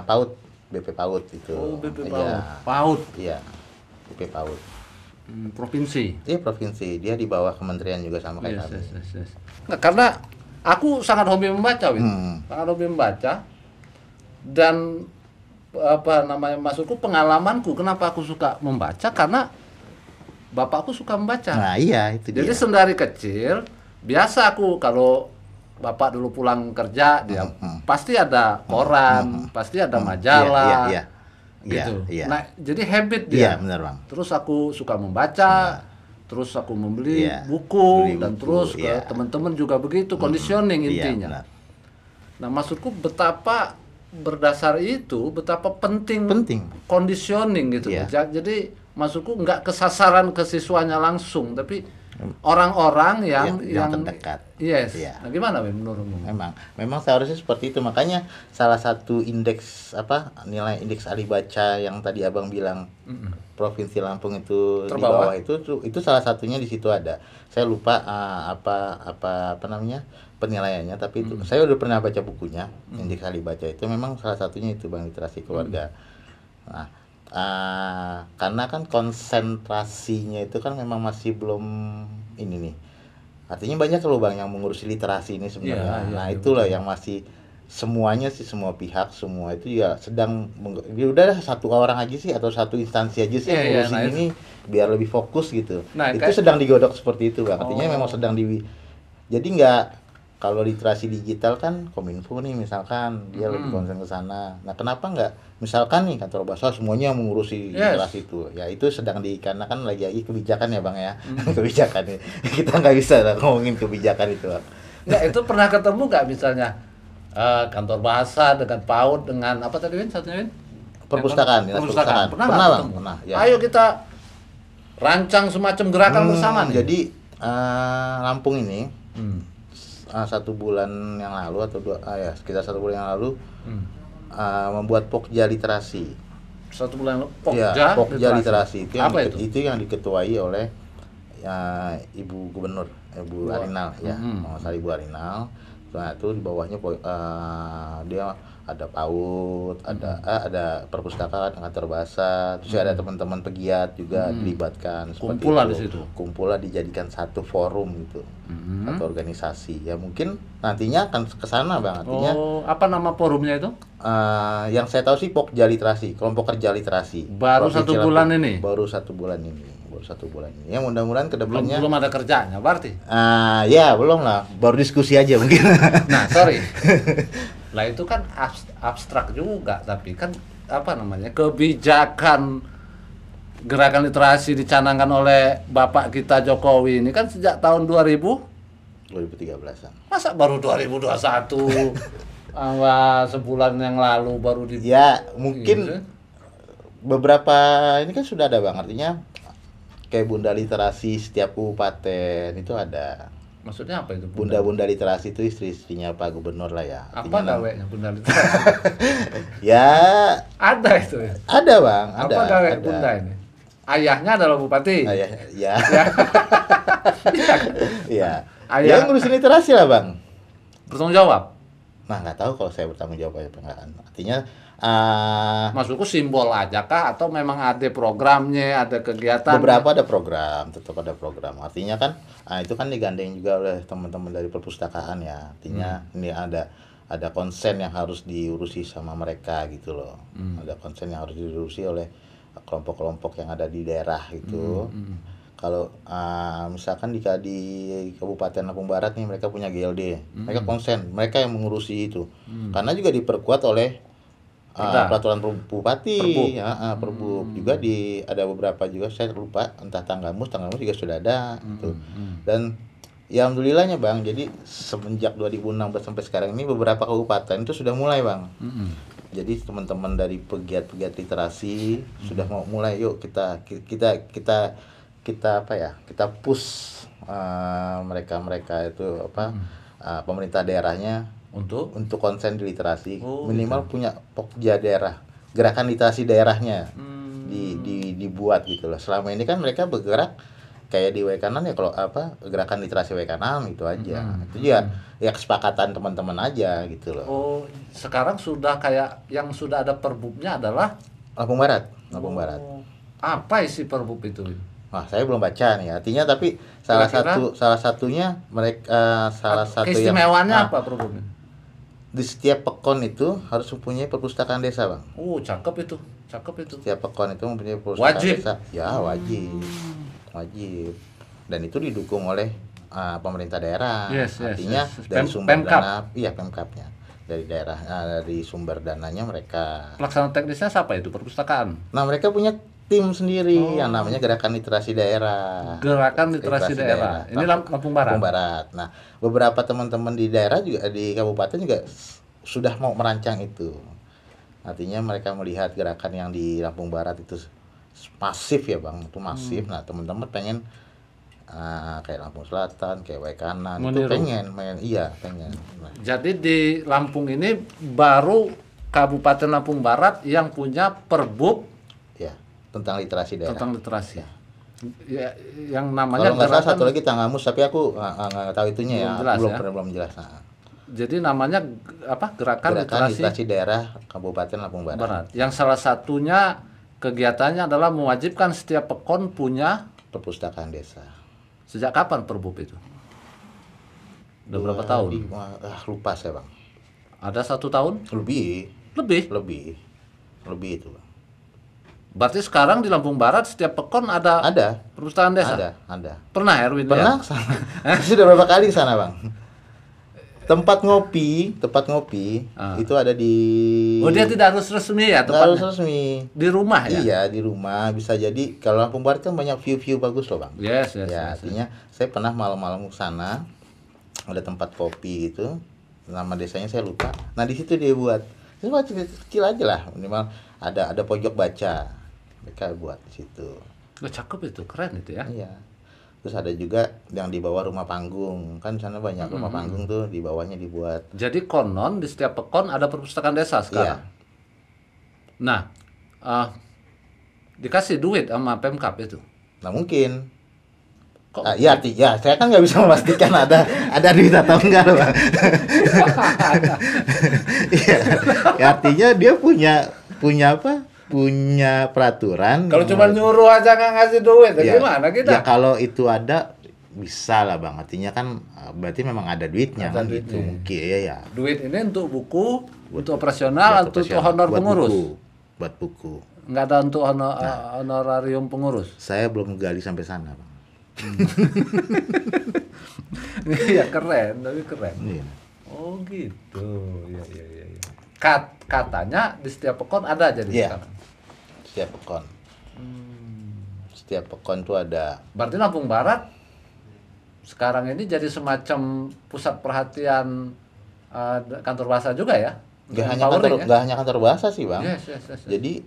PAUD, BP PAUD itu. Oh, BP Iya. PAUD. Iya. BP PAUD. Provinsi. Dia provinsi, dia di bawah kementerian juga sama kayak kami. Yes. Nah, karena aku sangat hobi membaca, Win. Sangat hobi membaca. Dan maksudku pengalamanku kenapa aku suka membaca karena bapakku suka membaca. Nah, iya itu dia. Jadi sendari kecil biasa aku kalau bapak dulu pulang kerja dia pasti ada koran, pasti ada majalah. Iya. Gitu. Iya. Nah, jadi habit dia. Iya, benar Bang. Terus aku suka membaca, terus aku membeli buku, dan terus ke teman-teman juga begitu, conditioning intinya. Benar. Nah, maksudku betapa berdasar itu, betapa penting conditioning gitu. Jadi maksudku nggak kesasaran ke siswanya langsung, tapi orang-orang yang terdekat. Yes. Iya. Nah, gimana menurutmu? Memang seharusnya seperti itu. Makanya salah satu indeks nilai indeks ahli baca yang tadi Abang bilang Provinsi Lampung itu di bawah itu salah satunya di situ ada. Saya lupa apa namanya penilaiannya, tapi itu saya udah pernah baca bukunya. Indeks ahli baca itu memang salah satunya itu Bang, literasi keluarga. Nah, karena kan konsentrasinya itu kan memang masih belum ini nih. Artinya banyak loh Bang yang mengurusi literasi ini sebenarnya. Nah, itulah yang masih semuanya sih, semua pihak semua itu ya sedang ya udah satu orang aja sih atau satu instansi aja sih yang ngurusin ini biar lebih fokus gitu. Itu sedang digodok seperti itu Bang. Artinya memang sedang jadi kalau literasi digital kan Kominfo nih misalkan dia lebih konsen ke sana. Nah, kenapa nggak misalkan nih kantor bahasa semuanya mengurusi literasi itu? Ya itu sedang karena kan lagi kebijakan ya Bang ya. Kebijakan nih. Kita nggak bisa lah ngomongin kebijakan itu Bang. Nggak, itu pernah ketemu nggak misalnya kantor bahasa dengan PAUD dengan apa tadi Win? Satunya Win? Perpustakaan, dinas perpustakaan. Pernah Pernah nggak Bang, ketemu? pernah. Ya. Ayo kita rancang semacam gerakan bersama nih. Jadi Lampung ini 1 bulan yang lalu atau ya sekitar 1 bulan yang lalu membuat Pokja literasi. 1 bulan lalu, Ya, Pokja literasi Apa itu yang diketuai oleh Ibu Gubernur Ibu Arinal ya, Ibu Arinal. Nah itu di bawahnya dia ada PAUD, ada perpustakaan, kantor bahasa, terus ada teman-teman pegiat juga dilibatkan. Kumpulan di situ. Kumpulan dijadikan satu forum gitu, satu organisasi. Ya mungkin nantinya akan ke sana Bang. Artinya apa nama forumnya itu? yang saya tahu sih Pokja literasi, kelompok kerja literasi. Baru 1 bulan ini. Baru 1 bulan ini. Ya mudah-mudahan kedepannya belum ada kerjanya berarti. Ya belum lah, baru diskusi aja mungkin. Nah, sorry. Lah itu kan abstrak juga, tapi kan apa namanya, kebijakan gerakan literasi dicanangkan oleh Bapak kita Jokowi ini kan sejak tahun 2013-an. Masa baru 2021? Sebulan yang lalu baru di. Ya mungkin Gitu. Beberapa ini kan sudah ada Bang, artinya kayak bunda literasi setiap kabupaten itu ada. Maksudnya apa itu? Bunda literasi itu istri-istrinya Pak Gubernur lah ya. Apa gawenya bunda literasi? Ya Ada itu ya? ada Bang, ada. Apa gawe ada. bunda ini? Ayahnya adalah bupati. Ayah, ya. Ya. Iya. Ayah. Ya ngurusin literasi lah Bang. Bertanggung jawab. Nah nggak tahu kalau saya bertanggung jawab apa enggak. Artinya Maksudku simbol aja kah atau memang ada programnya, ada kegiatan? beberapa ada program, tetap ada program. Artinya kan itu kan digandeng juga oleh teman-teman dari perpustakaan ya. Artinya ini ada konsen yang harus diurusi sama mereka gitu loh. Ada konsen yang harus diurusi oleh kelompok-kelompok yang ada di daerah gitu. Kalau misalkan di Kabupaten Lampung Barat nih mereka punya GLD, mereka konsen, mereka yang mengurusi itu. Karena juga diperkuat oleh peraturan bupati, Perbub juga ada beberapa juga saya lupa, entah Tanggamus juga sudah ada gitu. Dan ya alhamdulillahnya Bang, jadi semenjak 2016 sampai sekarang ini beberapa kabupaten itu sudah mulai Bang. Jadi teman-teman dari pegiat-pegiat literasi sudah mau mulai, yuk kita apa ya, kita push mereka itu pemerintah daerahnya untuk konsen di literasi, minimal punya Pokja daerah, gerakan literasi daerahnya dibuat gitu loh. Selama ini kan mereka bergerak kayak di Wekanan ya, kalau gerakan literasi Wekanan itu aja. Itu ya kesepakatan teman-teman aja gitu loh. Oh, sekarang sudah kayak yang sudah ada perbubnya adalah Lampung Barat. Apa isi perbub itu? Wah, saya belum baca nih. Artinya tapi salah satunya mereka keistimewaannya apa perbubnya? Di setiap pekon itu harus mempunyai perpustakaan desa, Bang. Cakep itu. Setiap pekon itu mempunyai perpustakaan Wajib. desa. Ya, wajib. Dan itu didukung oleh pemerintah daerah. Artinya dari sumber dana, Pemkapnya. Dari daerah, dari sumber dananya mereka. Pelaksana teknisnya siapa itu? Perpustakaan. Nah, mereka punya tim sendiri yang namanya Gerakan Literasi Daerah. Gerakan Literasi Daerah. Ini Lampung Barat. Lampung Barat. Nah, beberapa teman-teman di daerah juga di kabupaten juga sudah mau merancang itu. Artinya mereka melihat gerakan yang di Lampung Barat itu masif ya Bang, itu masif. Nah, teman-teman pengen kayak Lampung Selatan, kayak Wekanan, itu pengen. Nah. Jadi di Lampung ini baru Kabupaten Lampung Barat yang punya perbub tentang literasi daerah. Tentang literasi. Ya, yang namanya kalau nggak salah satu lagi Tanggamus, tapi aku nggak tahu itunya belum jelas. Jadi namanya apa? Gerakan literasi daerah Kabupaten Lampung Barat. Yang salah satunya kegiatannya adalah mewajibkan setiap pekon punya perpustakaan desa. Sejak kapan perbub itu? Udah berapa tahun? Lupa saya Bang. Ada 1 tahun? Lebih itu Bang. Berarti sekarang di Lampung Barat setiap pekon ada perpustakaan desa? Ada. Pernah Erwin? Pernah. Sudah berapa kali ke sana Bang? tempat ngopi itu ada di. Oh, dia tidak harus resmi ya Nggak harus tempatnya? resmi. Di rumah ya? Iya, di rumah bisa jadi. Kalau Lampung Barat kan banyak view bagus loh, Bang. Yes, yes, Ya, yes. artinya saya pernah malam-malam ke sana, ada tempat kopi gitu. Nama desanya saya lupa. Nah, di situ dia buat. Itu buat kecil aja lah, minimal ada pojok baca. Mereka buat di situ. Oh, cakep itu, keren itu ya. Iya. Terus ada juga yang di bawah rumah panggung. Kan di sana banyak rumah panggung tuh, di bawahnya dibuat. Jadi konon di setiap pekon ada perpustakaan desa sekarang. Iya. Nah, dikasih duit sama Pemkap itu. Nah, mungkin. Kok? Ya, saya kan nggak bisa memastikan ada duit atau enggak loh, Bang. Iya. Ya, artinya dia punya apa? Punya peraturan. Kalau cuma nyuruh aja nggak ngasih duit, Ya, gimana Ya kita? kalau itu ada bisa lah, Bang. Artinya kan berarti memang ada duitnya Ada kan gitu. duitnya. Mungkin ya. Duit ini untuk buku, untuk operasional, Buat atau untuk operasional. honor Buat pengurus? buku. Buat buku. Nggak ada untuk honorarium pengurus? Saya belum gali sampai sana, Bang. Iya, keren, tapi keren. Iya. Oh gitu, iya. Katanya di setiap pekon ada jadi Iya. sekarang. Setiap pekon. Setiap pekon tuh ada. Berarti Lampung Barat sekarang ini jadi semacam pusat perhatian kantor bahasa juga ya? Nggak hanya kantor bahasa sih, Bang. Yes. Jadi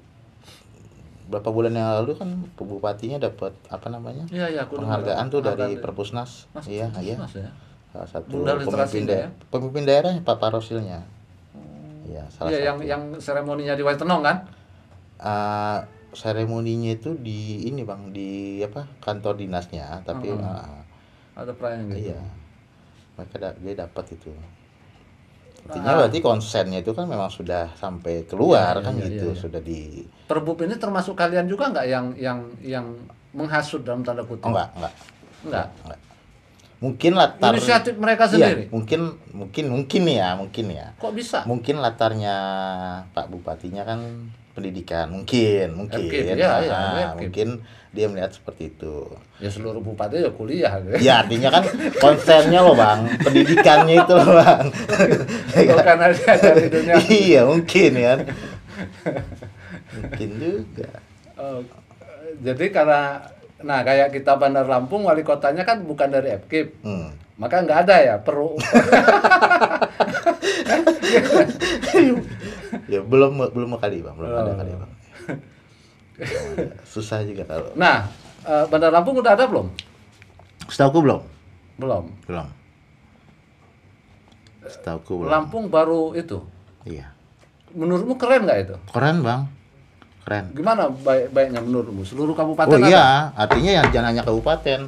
berapa bulan yang lalu kan bupatinya dapat apa namanya? Iya, aku Penghargaan tuh dari penghargaan. Perpusnas. Mas, Iya. Mas ya. Salah satu Bunda literasi ya? pemimpin daerahnya Pak Parosilnya. Iya, salah Iya, satu. yang seremoninya di Waitenong kan? Seremoninya itu di ini, Bang, di apa? Kantor dinasnya, tapi Ada perayaan gitu. iya. Dia dapat itu. Artinya berarti konsennya itu kan memang sudah sampai keluar Iya, kan iya, gitu, iya. sudah di. Perbup ini termasuk kalian juga nggak yang menghasut dalam tanda kutip? Oh, enggak. Enggak. Mungkin latar Inisiatif mereka sendiri. Iya, mungkin ya. Kok bisa? Mungkin latarnya Pak Bupatinya kan pendidikan, mungkin. FKIP, iya, Nah, FKIP. mungkin dia melihat seperti itu. Ya seluruh bupati ya kuliah gitu. Ya, artinya kan konsennya loh, Bang, pendidikannya itu loh, Bang. Bukan aja dari dunia. Iya, mungkin kan. Mungkin juga. Oh, jadi karena kayak kita Bandar Lampung, wali kotanya kan bukan dari FKIP. Maka nggak ada ya perlu. Ya belum kali, Bang, belum ada kali, Bang. Susah juga kalau. Nah, Bandar Lampung udah ada belum? Setauku belum. Belum. Setauku belum. Lampung baru itu. Iya. Menurutmu keren nggak itu? Keren, Bang. Keren. Gimana baiknya menurutmu? Seluruh kabupaten Oh ada? iya, artinya yang jangan hanya kabupaten.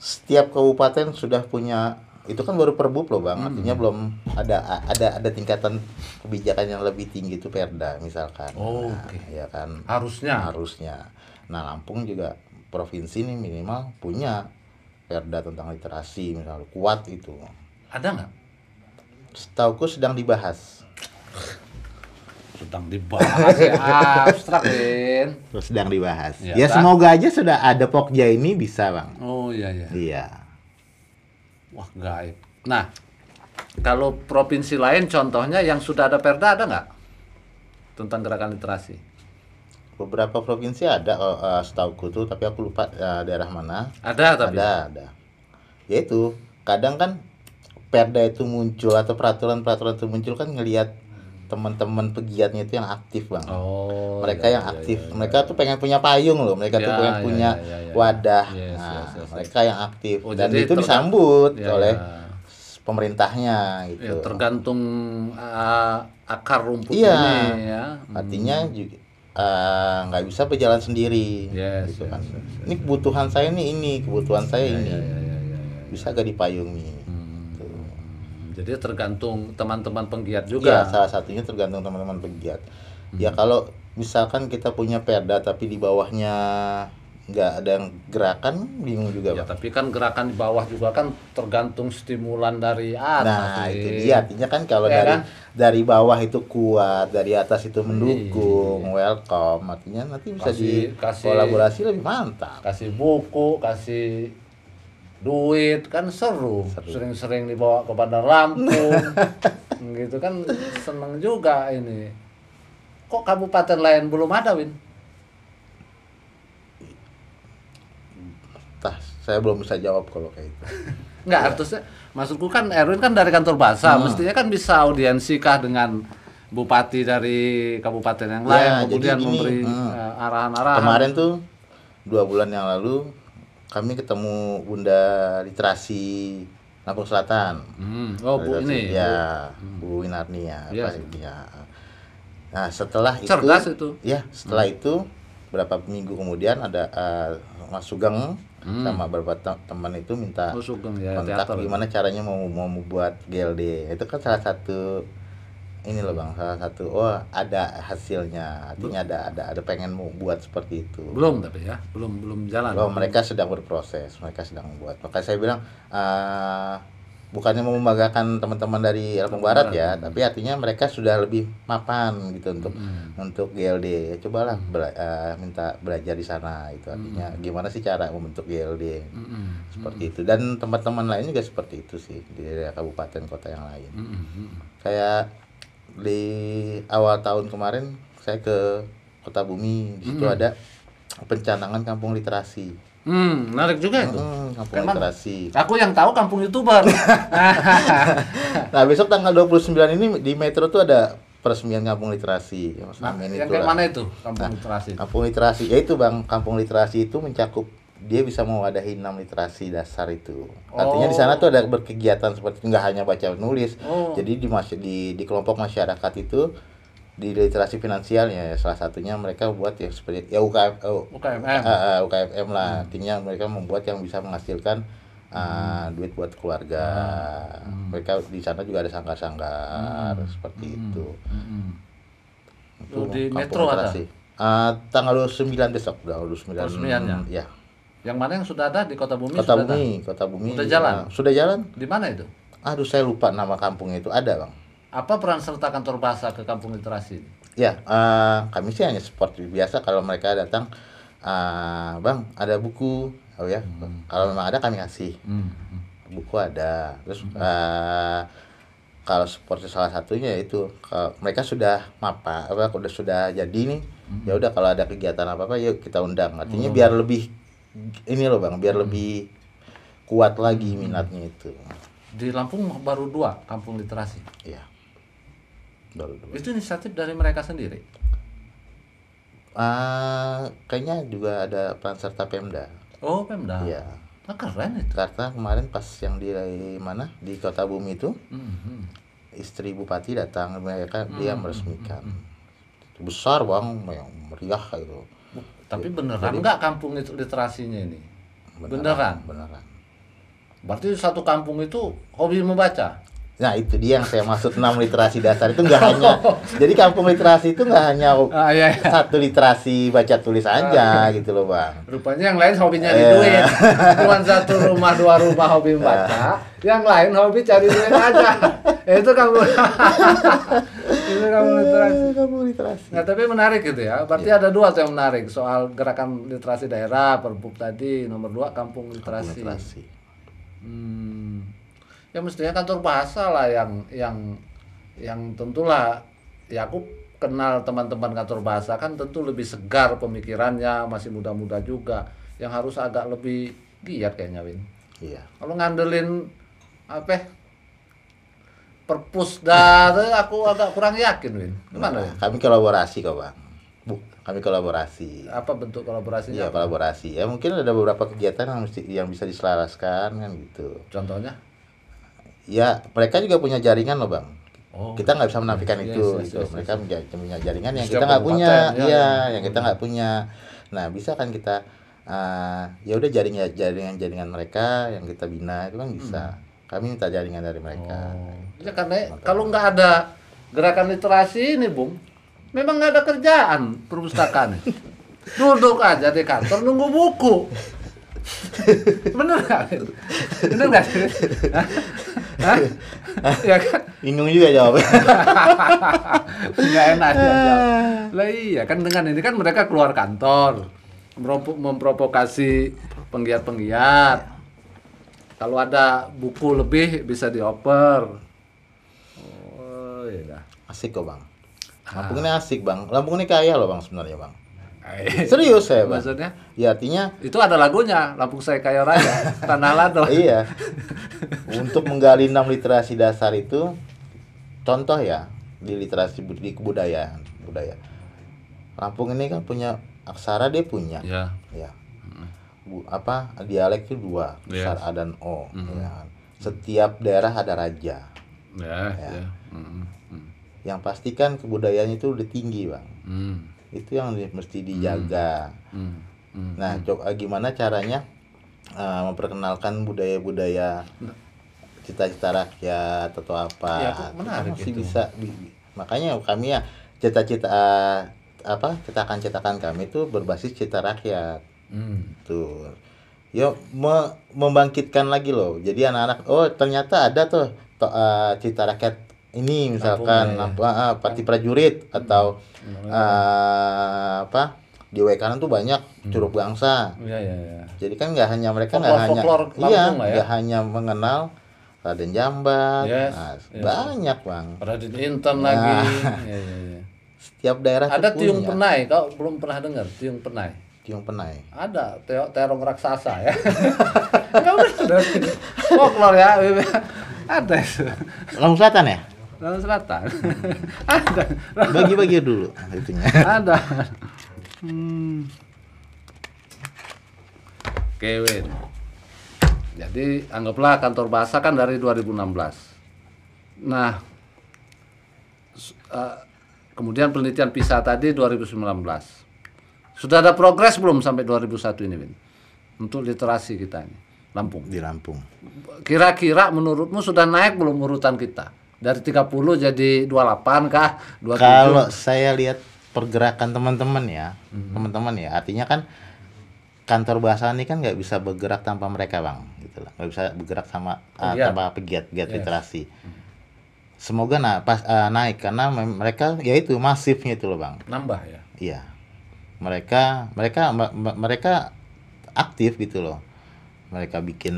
Setiap kabupaten sudah punya, itu kan baru Perbup loh, Bang. Artinya belum ada tingkatan kebijakan yang lebih tinggi itu Perda misalkan. Oh, Nah, oke. ya kan. Harusnya. Nah, Lampung juga provinsi nih minimal punya Perda tentang literasi misalnya, kuat itu. Ada nggak? Setauku sedang dibahas. Sedang dibahas ya, abstrak, Vin. Terus sedang dibahas. Ya, Ya, kan? semoga aja sudah ada Pokja ini bisa, Bang. Oh iya. Iya. Wah, gaib. Nah, kalau provinsi lain contohnya yang sudah ada Perda ada nggak? Tentang gerakan literasi. Beberapa provinsi ada, setauku tuh, tapi aku lupa daerah mana. Ada tapi. Ada. Ya itu, kadang kan Perda itu muncul atau peraturan-peraturan itu muncul kan ngelihat teman-teman pegiatnya itu yang aktif, Bang. Oh. Mereka yang aktif. Mereka tuh pengen punya payung loh. Mereka tuh pengen punya wadah. Yes, Nah, yes. mereka yang aktif. Oh, Dan jadi itu disambut Ya, oleh ya. pemerintahnya Ya, gitu. tergantung akar rumput Iya. ini ya. Artinya juga nggak bisa berjalan sendiri. Yes, gitu yes, kan. yes, yes. Ini kebutuhan saya nih, kebutuhan saya ini. Ya. Bisa gak dipayungi? Jadi tergantung teman-teman penggiat Iya, juga. salah satunya tergantung teman-teman pegiat. Ya kalau misalkan kita punya Perda tapi di bawahnya nggak ada yang gerakan, bingung juga, Ya, Bang. tapi kan gerakan di bawah juga kan tergantung stimulan dari atas. Nah, Vin. itu dia. Artinya kan kalau Ya kan? dari bawah itu kuat, dari atas itu mendukung, welcome. Artinya nanti bisa Kasih- kolaborasi lebih mantap. Kasih buku, kasih duit kan seru. Sering-sering dibawa ke Bandar Lampung. Gitu kan seneng juga ini. Kok kabupaten lain belum ada, Win? Saya belum bisa jawab kalau kayak itu. Enggak, artinya maksudku kan Erwin kan dari kantor bahasa, mestinya kan bisa audiensi kah dengan bupati dari kabupaten yang lain, Ya, kemudian jadi gini, memberi arahan-arahan. Kemarin tuh 2 bulan yang lalu kami ketemu Bunda Literasi Lampung Selatan. Oh, Bu Literasi, ini. ya, Bu Winarni ya, Iya apa sih. intinya. Nah, setelah Cerdas itu. Ya, setelah itu berapa minggu kemudian ada Mas Sugeng sama beberapa teman itu minta Oh, Sugeng ya, kontak teater. gimana caranya mau membuat GLD. Itu kan salah satu ini loh Bang, salah satu ada hasilnya. Artinya ada pengen mau buat seperti itu. Belum tapi ya, belum jalan. Mereka sedang berproses, mereka sedang membuat. Makanya saya bilang bukannya mau membanggakan teman-teman dari Lampung Barat ya, tapi artinya mereka sudah lebih mapan gitu untuk GLD. Cobalah minta belajar di sana itu artinya gimana sih cara membentuk GLD. Seperti itu, dan teman-teman lain juga seperti itu sih di daerah kabupaten kota yang lain. Kayak di awal tahun kemarin saya ke Kota Bumi, di situ ada pencanangan kampung literasi. Menarik juga itu. Kampung Memang literasi. aku yang tahu kampung YouTuber. Nah, besok tanggal 29 ini di Metro tuh ada peresmian kampung literasi. Mas Amin Yang itu kayak lah. mana itu kampung literasi? Kampung literasi, ya itu Bang, kampung literasi itu mencakup dia bisa mewadahi 6 literasi dasar itu. Artinya di sana tuh ada berkegiatan seperti nggak hanya baca menulis. Jadi di kelompok masyarakat itu di literasi finansial ya salah satunya mereka buat yang seperti ya UKMM lah. Artinya mereka membuat yang bisa menghasilkan duit buat keluarga. Mereka di sana juga ada sanggar-sanggar seperti itu. Itu di kampung Metro ada? literasi. Tanggal 29 besok, udah 29. Peresmiannya? Ya. Yang mana yang sudah ada di Kota Bumi? Kota sudah ada? Bumi, Kota Bumi. Sudah jalan? Sudah jalan. Di mana itu? Aduh, saya lupa nama kampungnya itu, ada Bang. Apa peran serta kantor bahasa ke kampung literasi? Ya, kami sih hanya seperti biasa kalau mereka datang, Bang, ada buku, ya. Kalau memang ada kami kasih. Buku ada. Terus kalau seperti salah satunya itu mereka sudah sudah jadi nih. Ya udah kalau ada kegiatan apa-apa yuk kita undang. Artinya biar lebih ini loh Bang, biar lebih kuat lagi minatnya itu. Di Lampung baru 2 kampung literasi. Iya. Baru 2. Itu inisiatif dari mereka sendiri. Kayaknya juga ada peran serta Pemda. Oh, Pemda. Iya. Nah, keren itu. Karena kemarin pas yang di mana di Kota Bumi itu istri bupati datang, mereka dia meresmikan. Itu besar Bang, yang meriah itu. Tapi beneran nggak kampung literasinya ini? Beneran. Berarti satu kampung itu hobi membaca? Nah itu dia yang saya maksud 6 literasi dasar itu nggak hanya jadi kampung literasi itu nggak hanya satu literasi baca tulis aja gitu loh Bang. Rupanya yang lain hobinya nyari duit. Cuma 1 rumah 2 rumah hobi membaca, yang lain hobi cari duit aja. Itu kampung itu kampung literasi. Nah, tapi menarik gitu ya. Berarti ada 2 tuh yang menarik soal gerakan literasi daerah, Perbup tadi, nomor 2 kampung literasi. Ya mestinya kantor bahasa lah yang tentulah ya aku kenal teman-teman kantor bahasa kan tentu lebih segar pemikirannya, masih muda-muda juga, yang harus agak lebih giat kayaknya Win. Iya. Kalau ngandelin Perpusda aku agak kurang yakin Win. Gimana Win? Kami kolaborasi kok Bang. Kami kolaborasi. Apa bentuk kolaborasinya? Iya, kolaborasi. Ya mungkin ada beberapa kegiatan yang bisa diselaraskan kan gitu. Contohnya? Ya, mereka juga punya jaringan loh Bang. Kita nggak bisa menafikan itu. Yes. Mereka punya jaringan yang Setiap kita nggak punya. kabupaten, Iya, yang kita nggak punya. Nah, bisa kan kita ya udah jaringan mereka yang kita bina itu kan bisa. Kami minta jaringan dari mereka. Ya karena kalau nggak ada gerakan literasi ini, Bung, memang nggak ada kerjaan perpustakaan. Duduk aja di kantor nunggu buku. Bener nggak? Bener nggak sih? Hah? Ya kan? Bingung juga jawabnya. Nggak enak aja. Lah iya kan dengan ini kan mereka keluar kantor memprovokasi penggiat-penggiat. Kalau ada buku lebih bisa dioper. Oh iya. Asik kok Bang. Lampung ini asik Bang. Lampung ini kaya loh Bang sebenarnya Bang. Eh, Serius saya Bang. Maksudnya? Ya artinya Itu ada lagunya, Lampung Saya Kaya Raya, Tanah Lado. iya. Untuk menggali 6 literasi dasar itu contoh ya di literasi di kebudayaan, budaya. Lampung ini kan punya aksara dia punya. Ya. Ya. Dialek itu 2, Yes. besar A dan O. Ya. Setiap daerah ada raja. Ya. Yang pasti kan kebudayaannya itu udah tinggi Bang. Hmm. Itu yang mesti dijaga. Nah, gimana caranya memperkenalkan budaya-budaya cita-cita rakyat atau apa? Ya, itu menarik Masih itu. bisa. Makanya kami ya cita-cita cetakan kami itu berbasis cita rakyat. Tuh. Yuk membangkitkan lagi loh. Jadi anak-anak, oh ternyata ada tuh cita rakyat ini misalkan parti prajurit atau di Wekanan tuh banyak curug bangsa. Iya. Jadi kan nggak hanya mereka nggak hanya Folklore Lampung lah ya. nggak hanya mengenal Raden Jambat, Yes, banyak Bang. Raden Inten lagi. Iya. Setiap daerah Ada tuh Tiung punya. Penai, kau belum pernah dengar Tiung Penai? Tiung Penai. Ada terong raksasa ya. Folklore ya. Ada itu. Lampung Selatan ya? Lampung Selatan. Ada. Bagi-bagi dulu itunya. Ada. Oke, Win. Jadi anggaplah kantor bahasa kan dari 2016. Nah, kemudian penelitian PISA tadi 2019. Sudah ada progres belum sampai 2001 ini, Win? Untuk literasi kita ini, Lampung. Di Lampung. Kira-kira menurutmu sudah naik belum urutan kita? Dari 30 jadi 28 kah? 27? Kalau saya lihat pergerakan teman-teman ya, artinya kan kantor bahasa ini kan nggak bisa bergerak tanpa mereka Bang, gitu lah. Nggak bisa bergerak tanpa pegiat literasi. Semoga naik karena mereka yaitu masifnya itu loh Bang. Nambah ya. Iya, mereka aktif gitu loh. Mereka bikin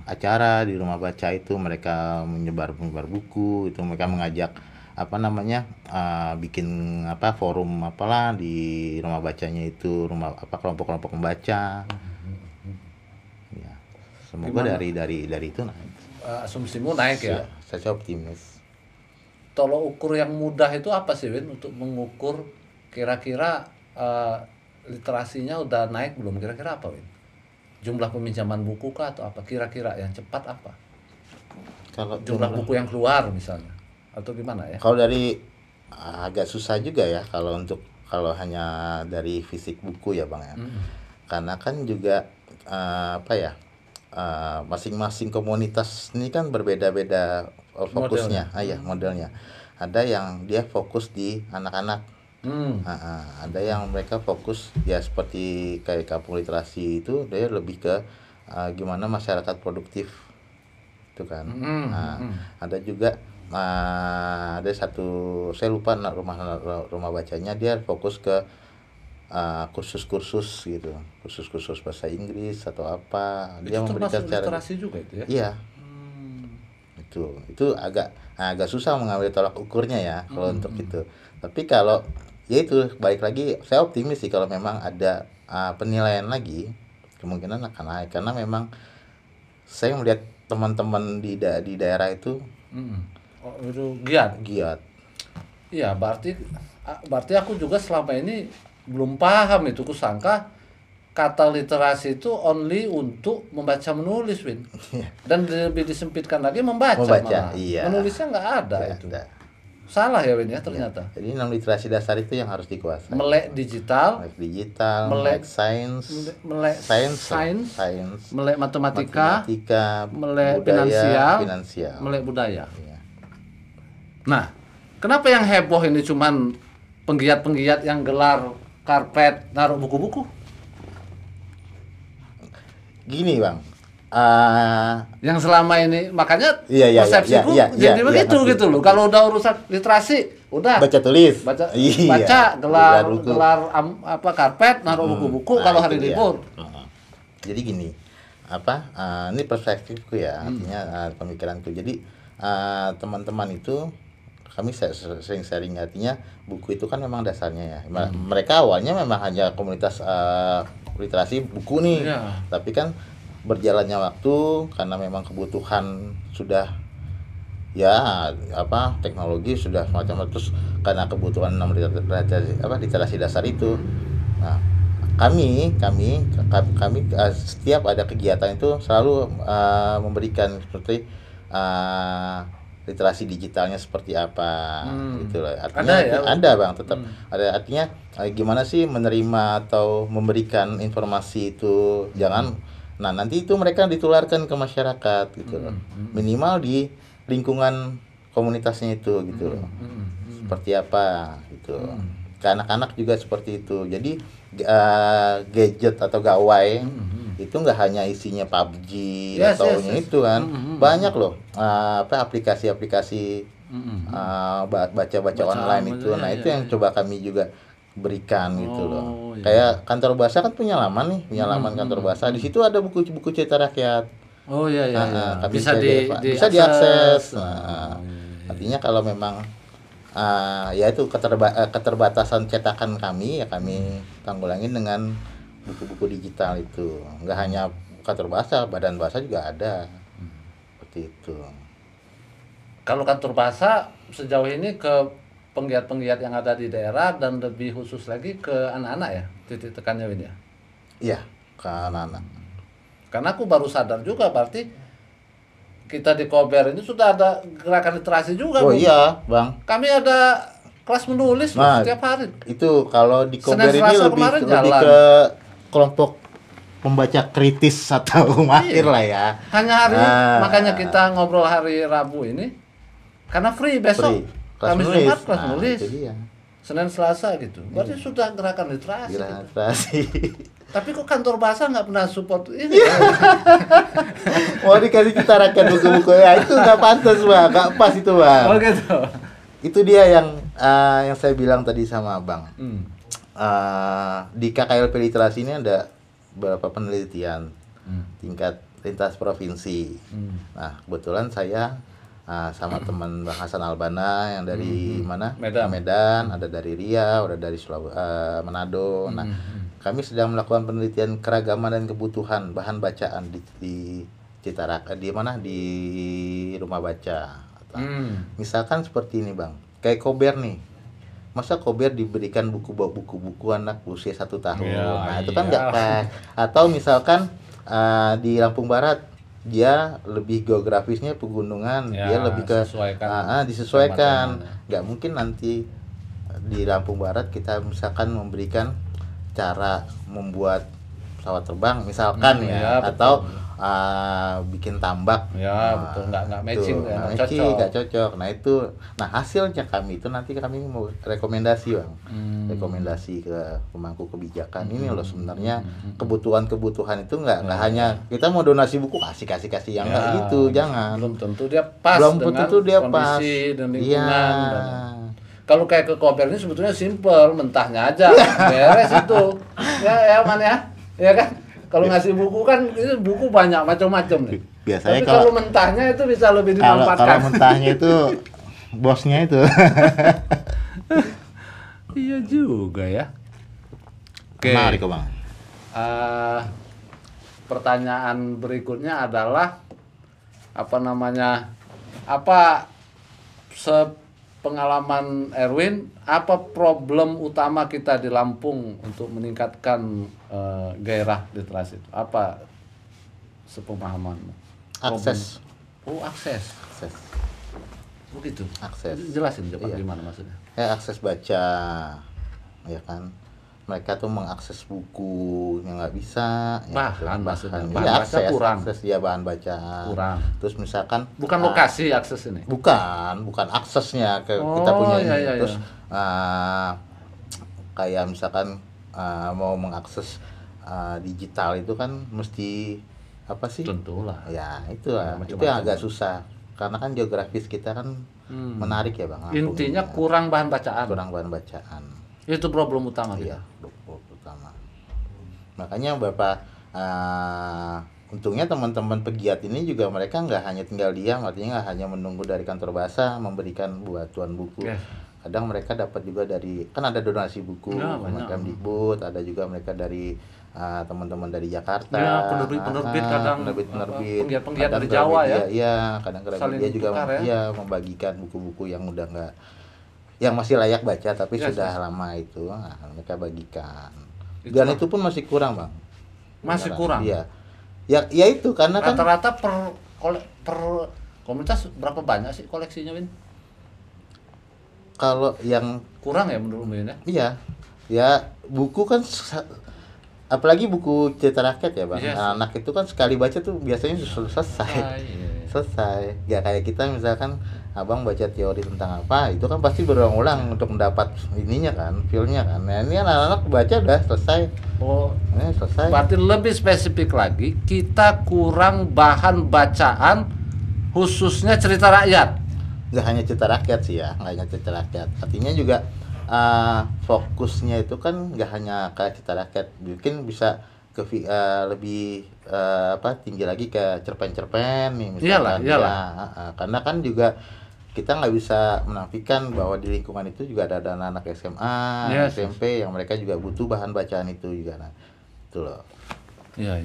acara di rumah baca itu, mereka menyebar buku itu, mereka mengajak bikin forum apalah di rumah bacanya itu, kelompok-kelompok membaca. Ya, semoga dari itu naik. Asumsimu naik ya. Saya optimis. Tolok ukur yang mudah itu apa sih, Win, untuk mengukur kira-kira literasinya udah naik belum? Kira-kira apa, Win? Jumlah peminjaman buku kah atau apa? Kira-kira yang cepat apa? Kalau Jumlah buku yang keluar misalnya, atau gimana ya? Kalau dari agak susah juga ya kalau hanya dari fisik buku ya Bang ya. Karena kan juga masing-masing komunitas ini kan berbeda-beda fokusnya, modelnya. Ada yang dia fokus di anak-anak. Ada yang mereka fokus ya seperti kayak kampung literasi itu dia lebih ke gimana masyarakat produktif itu kan. Ada juga ada satu saya lupa rumah bacanya dia fokus ke kursus-kursus gitu, kursus bahasa Inggris atau apa. Dia Itu memberikan termasuk literasi juga itu ya? Iya. Itu agak susah mengambil tolak ukurnya ya kalau untuk itu. Tapi kalau ya itu balik lagi saya optimis sih kalau memang ada penilaian lagi kemungkinan akan naik karena memang saya melihat teman-teman di daerah itu Oh, itu giat. Iya, berarti aku juga selama ini belum paham itu, kusangka kata literasi itu only untuk membaca menulis, Win. Dan lebih disempitkan lagi membaca malah. Iya. Menulisnya nggak ada itu. Ada. Salah ya, Win ya ternyata. Jadi 6 literasi dasar itu yang harus dikuasai. Melek digital, melek sains, melek matematika, melek finansial, melek budaya. Iya. Nah, kenapa yang heboh ini cuman penggiat-penggiat yang gelar karpet naruh buku-buku? Gini Bang, Yang selama ini makanya Iya, persepsiku jadi begitu ngerti. gitu loh. Kalau udah urusan literasi, udah baca tulis, baca gelar karpet naruh buku-buku Nah, kalau hari itu dia. libur. Jadi gini, ini perspektifku ya, artinya pemikiranku. Jadi teman-teman itu kami sering sharing, artinya buku itu kan memang dasarnya ya. Mereka awalnya memang hanya komunitas literasi buku nih, tapi kan berjalannya waktu karena memang kebutuhan sudah ya teknologi sudah semacam, terus karena kebutuhan literasi dasar itu. Nah, kami setiap ada kegiatan itu selalu memberikan seperti literasi digitalnya seperti apa gitu loh. Artinya ada Bang, tetap ada, artinya gimana sih menerima atau memberikan informasi itu, jangan nanti itu mereka ditularkan ke masyarakat gitu loh. Minimal di lingkungan komunitasnya itu gitu loh. Seperti apa gitu. Ke anak-anak juga seperti itu. Jadi gadget atau gawai itu nggak hanya isinya PUBG atau itu kan. Banyak loh aplikasi-aplikasi baca-baca online itu. Nah, itu yang coba kami juga berikan gitu loh. Kayak kantor bahasa kan punya laman kantor bahasa. Di situ ada buku-buku cerita rakyat. Bisa diakses. Artinya kalau memang ya itu keterbatasan cetakan kami, ya kami tanggulangin dengan buku-buku digital itu. Nggak hanya kantor bahasa, badan bahasa juga ada. Seperti itu. Kalau kantor bahasa sejauh ini ke penggiat-penggiat yang ada di daerah dan lebih khusus lagi ke anak-anak ya, titik tekannya ini ya? Iya, ke anak-anak. Karena aku baru sadar juga, berarti kita di Kober ini sudah ada gerakan literasi juga. Oh iya Bang, kami ada kelas menulis setiap hari. Itu kalau di Kober ini lebih ke kelompok pembaca kritis atau mahir lah ya. Hanya hari makanya kita ngobrol hari Rabu ini karena free besok. Kamis Jumat kelas menulis. Senin Selasa gitu. Berarti sudah gerakan literasi. Tapi kok kantor bahasa nggak pernah support ini? Mau dikasih kita rakyat buku-buku ya, itu nggak pantas Bang, nggak pas itu Bang. Oh gitu. Itu dia yang saya bilang tadi sama Bang. Di KKLP literasi ini ada beberapa penelitian tingkat lintas provinsi. Nah, kebetulan saya sama teman Bang Hasan Albana yang dari mana? Medan, ada dari Riau, ada dari Manado. Nah, kami sedang melakukan penelitian keragaman dan kebutuhan bahan bacaan di Citarak, di mana, di rumah baca. Misalkan seperti ini Bang, kayak Kober nih. Masa Kober diberikan buku-buku anak usia 1 tahun? Nah, itu kan nggak pas. Atau misalkan di Lampung Barat, dia lebih geografisnya pegunungan, dia lebih ke disesuaikan. Nggak mungkin nanti di Lampung Barat kita misalkan memberikan cara membuat pesawat terbang misalkan atau bikin tambak. Betul, nggak matching, nggak cocok. Nah hasilnya kami itu nanti kami mau rekomendasi Bang, rekomendasi ke pemangku kebijakan. Ini loh sebenarnya kebutuhan itu nggak hanya kita mau donasi buku kasih yang nggak gitu, jangan. Belum tentu dia pas dengan kondisi dan lingkungan. Kalau kayak ke Kober ini sebetulnya simple, mentahnya aja, beres itu. Ya Man ya kan? Kalau ngasih buku kan itu buku banyak macam-macam nih. Biasanya tapi kalau mentahnya itu bisa lebih dimanfaatkan. Kalau mentahnya itu bosnya itu. Iya juga ya. Oke. Menarik Bang. Pertanyaan berikutnya adalah pengalaman Erwin, apa problem utama kita di Lampung untuk meningkatkan gairah literasi itu? Apa sepemahamanmu? Akses. Akses. Begitu. Akses. Jelasin gimana maksudnya? Akses baca, ya kan? Mereka tuh mengakses buku yang nggak bisa. Bahan baca kurang. Akses ya bahan baca kurang. Terus misalkan bukan lokasi akses ini. Bukan aksesnya kita punya ini. Terus kayak misalkan mau mengakses digital itu kan mesti apa sih? Tentulah. Ya itulah. Itu yang agak susah. Karena kan geografis kita kan menarik ya Bang. Intinya kurang bahan bacaan. Itu problem utama kita. Problem utama. Makanya Bapak untungnya teman-teman pegiat ini juga mereka nggak hanya tinggal diam, artinya nggak hanya menunggu dari kantor bahasa memberikan bantuan buku. Yes. Kadang mereka dapat juga dari, kan ada donasi buku, Ya, banyak. Kemdikbud, ada juga mereka dari teman-teman dari Jakarta, Ya, penerbit-penerbit kadang, penerbit-penerbit, penggiat-penggiat kadang dari Jawa ya. Iya, kadang Saling dia juga bertukar ya. iya, membagikan buku-buku yang udah nggak, yang masih layak baca tapi Yes, sudah yes. lama itu, mereka bagikan. Itulah. Dan itu pun masih kurang, Bang. Masih Beneran. kurang. Iya. Ya itu karena kan Rata-rata per komunitas berapa banyak sih koleksinya, Win? kalau yang Kurang ya menurut Win ya? iya, ya buku kan apalagi buku cerita rakyat ya, Bang. Yes. Anak itu kan sekali baca tuh biasanya sudah selesai. Iya. Selesai. Ya kayak kita misalkan Abang baca teori tentang apa, itu kan pasti berulang-ulang untuk mendapat ininya kan, feel-nya kan. Nah, ini anak-anak baca udah selesai. Oh, Selesai. berarti lebih spesifik lagi, kita kurang bahan bacaan khususnya cerita rakyat. Nggak hanya cerita rakyat sih ya, nggak hanya cerita rakyat. Artinya juga fokusnya itu kan nggak hanya ke cerita rakyat, mungkin bisa ke lebih tinggi lagi ke cerpen-cerpen nih misalkan. Iyalah. Ya, karena kan juga kita nggak bisa menafikan bahwa di lingkungan itu juga ada anak-anak SMA, Yes. SMP yang mereka juga butuh bahan bacaan itu juga. Nah, itu loh. Iya.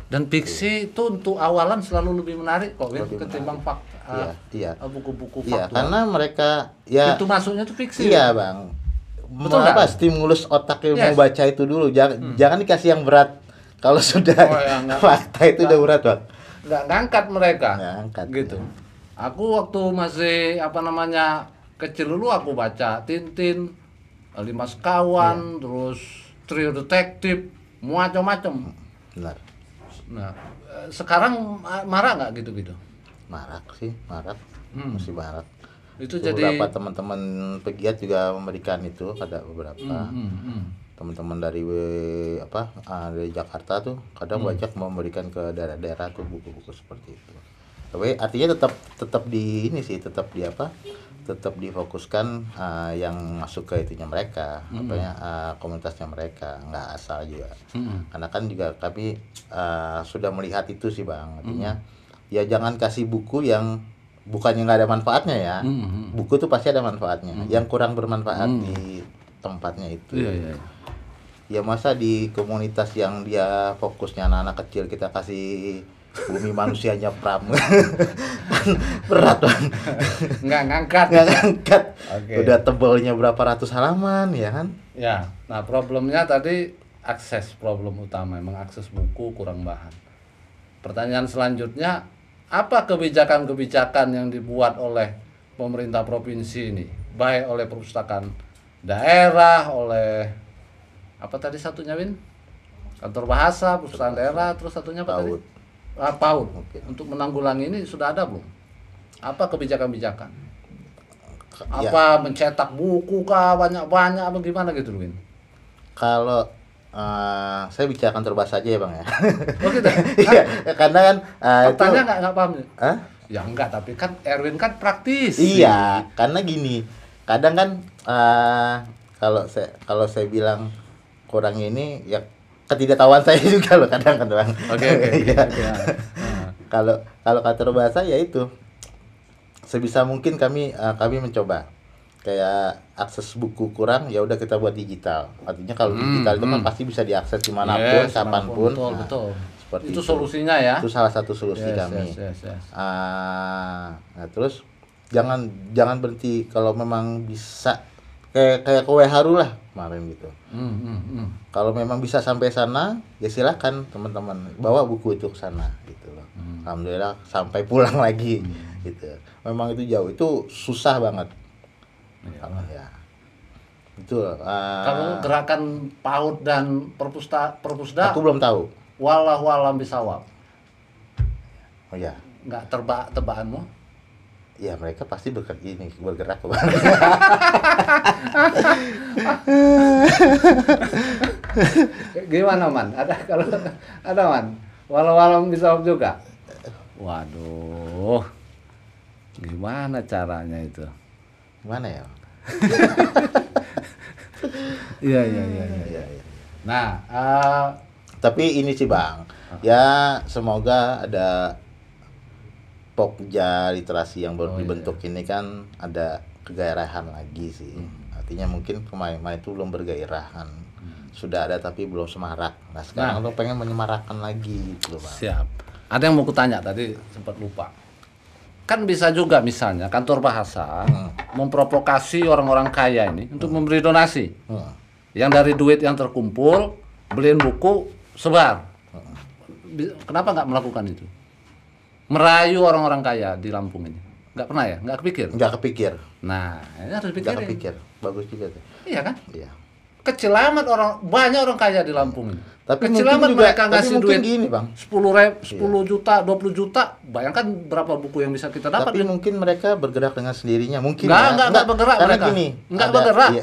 Dan fiksi itu untuk awalan selalu lebih menarik kok, Win, Lebih ketimbang Iya. buku-buku Iya, faktual. karena mereka ya Itu masuknya tuh fiksi. iya, Bang. Betul Apa nggak? stimulus otak yang Yes. mau baca itu dulu. Jangan dikasih yang berat. Kalau sudah Oh, ya, nggak. fakta itu udah berat, Bang. Nggak ngangkat mereka. Nggak ngangkat. Gitu. Aku waktu masih kecil dulu aku baca Tintin, Lima Sekawan, terus Trio Detektif, macam-macam. Benar. Nah, sekarang marah nggak gitu-gitu? Marak sih, marak. Hmm. Masih marak. Itu jadi Beberapa teman-teman pegiat juga memberikan itu, ada beberapa. Teman-teman dari dari Jakarta tuh kadang banyak memberikan ke daerah-daerah tuh buku-buku seperti itu. Tapi artinya tetap di ini sih, tetap difokuskan yang masuk ke itunya mereka, komunitasnya mereka, nggak asal juga. Karena kan juga kami sudah melihat itu sih, Bang. Artinya ya jangan kasih buku yang bukannya nggak ada manfaatnya ya. Buku tuh pasti ada manfaatnya. Yang kurang bermanfaat di tempatnya itu. Iya. Ya masa di komunitas yang dia fokusnya anak-anak kecil kita kasih bumi manusianya Pram. Kan berat, Bang. Nggak ngangkat. Nggak ngangkat. Oke. Udah tebalnya berapa ratus halaman ya kan? Ya, nah problemnya tadi akses, problem utama memang akses buku kurang bahan. Pertanyaan selanjutnya, apa kebijakan-kebijakan yang dibuat oleh pemerintah provinsi ini, baik oleh perpustakaan daerah, oleh apa tadi satunya, Win? Kantor bahasa, perpustakaan daerah, terus satunya apa PAUD. tadi? PAUD. Oke. Untuk menanggulangi ini sudah ada belum? Apa kebijakan-kebijakan? Ya, Apa mencetak buku kah banyak-banyak apa gimana gitu, Win? kalau saya bicara kantor bahasa aja ya, Bang ya. Oh gitu. Iya, karena kan Pertanyaan nggak paham ya? Hah? Ya enggak, tapi kan Erwin kan praktis. Iya, karena gini, kadang kan kalau saya bilang kurang ini ya ketidaktahuan saya juga loh kadang kan, Bang. Oke. Iya. Ya. Kalau kantor bahasa ya itu sebisa mungkin kami mencoba kayak akses buku kurang, ya udah kita buat digital. Artinya kalau digital itu kan pasti bisa diakses dimanapun, Yes, kapanpun. Betul. Seperti Itu solusinya ya. Itu salah satu solusi Yes, kami. yes. Nah terus jangan berhenti kalau memang bisa kayak kue haru lah kemarin gitu. Kalau memang bisa sampai sana, ya silakan teman-teman bawa buku itu ke sana gitu loh. Alhamdulillah sampai pulang lagi gitu. Memang itu jauh, itu susah banget. Ya. Itu Kalau gerakan PAUD dan perpusda aku belum tahu. wallahu alam bisawab. Oh ya. Enggak tebakanmu? Ya mereka pasti bergerak kok. Gimana, Man? Kalau ada, Man? Walau alam bisawab juga. Waduh. Gimana caranya itu? Gimana ya? Iya. Iya. Nah, Tapi ini sih Bang, ya semoga ada Pokja literasi yang baru dibentuk ini kan ada kegairahan lagi sih. Artinya mungkin kemarin itu belum bergairahan. Sudah ada tapi belum semarak. Nah sekarang lo pengen menyemarakkan lagi gitu Bang. Siap. Ada yang mau kutanya tadi sempat lupa. Kan bisa juga misalnya kantor bahasa memprovokasi orang-orang kaya ini untuk memberi donasi. Yang dari duit yang terkumpul beliin buku sebar. Kenapa nggak melakukan itu? Merayu orang-orang kaya di Lampung ini. Nggak pernah ya? Nggak kepikir? Nggak kepikir. Nah, ini harus Nggak dipikirin. kepikir. Bagus juga tuh. Iya kan? Iya. Kecil amat banyak orang kaya di Lampung ini. Tapi Kecil mungkin amat juga, mereka tapi ngasih mungkin duit gini Bang. 10 juta, 20 juta. Bayangkan berapa buku yang bisa kita dapat. Tapi mungkin mereka bergerak dengan sendirinya. Mungkin Nggak bergerak karena mereka. gini. Nggak bergerak. Iya.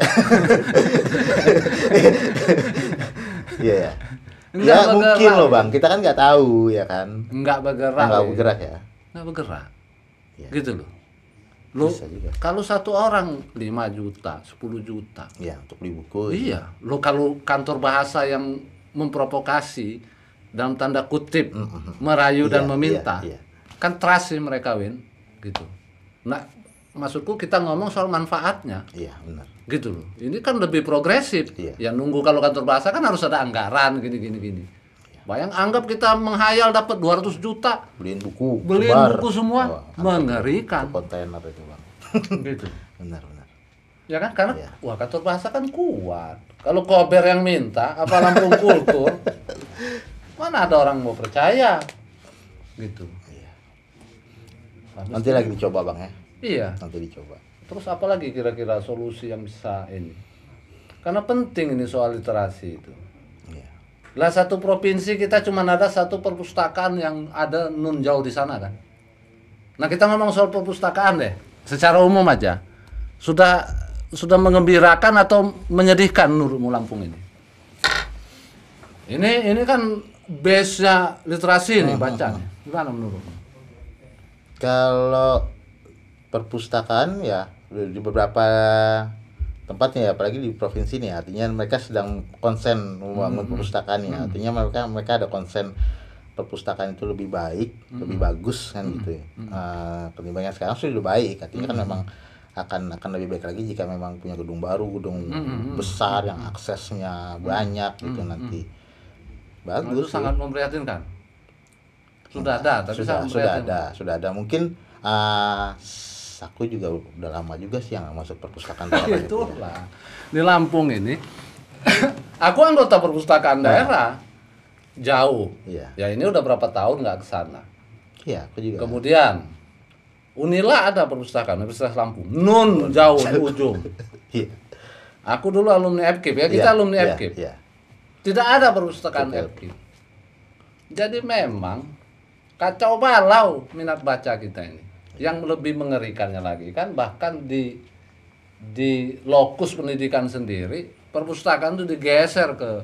Iya ya. Nggak Ya bergerak. mungkin loh Bang. Kita kan nggak tahu ya kan. Nggak bergerak. Nggak ya. bergerak ya. Nggak bergerak. Iya. Gitu loh. Lo Bisa juga. kalau satu orang 5 juta, 10 juta. Iya untuk beli buku. Iya, lo kalau kantor bahasa yang memprovokasi dalam tanda kutip merayu dan Iya, meminta, iya, iya. kan trust sih mereka Win, gitu. Nah, maksudku kita ngomong soal manfaatnya, Iya benar. gitu loh. Ini kan lebih progresif. Iya. Ya nunggu kalau kantor bahasa kan harus ada anggaran gini. Bayang anggap kita menghayal dapat 200 juta, Beliin buku. beliin sebar. buku semua, Wah, mengerikan. kontainer itu Bang. Gitu. Benar. Ya kan karena Iya. wah kantor bahasa kan kuat. Kalau Kober yang minta apa Lampung Kultur mana ada orang mau percaya gitu. Iya. Habis Nanti itu- lagi dicoba Bang ya. Iya. Nanti dicoba. Terus apa lagi kira-kira solusi yang bisa ini? Karena penting ini soal literasi itu. Iya. Lah satu provinsi kita cuma ada satu perpustakaan yang ada nun jauh di sana kan. Nah kita ngomong soal perpustakaan deh, secara umum aja. Sudah mengembirakan atau menyedihkan menurutmu Lampung ini? Ini kan base-nya literasi nih bacanya. Gimana menurutmu? Kalau perpustakaan ya di beberapa tempatnya ya apalagi di provinsi nih artinya mereka sedang konsen membangun perpustakaan ya artinya mereka ada konsen perpustakaan itu lebih baik lebih bagus kan gitu ya ketimbang yang sekarang sudah lebih baik artinya kan memang akan lebih baik lagi jika memang punya gedung baru gedung besar yang aksesnya banyak gitu nanti Itu bagus sih. sangat memprihatinkan. Sudah ada, tapi sangat memprihatinkan. sudah ada mungkin aku juga udah lama juga sih yang nggak masuk perpustakaan daerah gitu ya. Itulah. Di Lampung ini aku anggota perpustakaan daerah jauh. Iya. Ya ini udah berapa tahun nggak ke sana. Iya, aku juga. Kemudian Unila ada perpustakaan Universitas Lampung. Nun jauh di ujung. Iya. Aku dulu alumni FKIP ya, kita Iya, alumni iya, FKIP. Iya. Tidak ada perpustakaan Betul. FKIP. Jadi memang kacau balau minat baca kita ini. Yang lebih mengerikannya lagi kan bahkan di lokus pendidikan sendiri perpustakaan itu digeser ke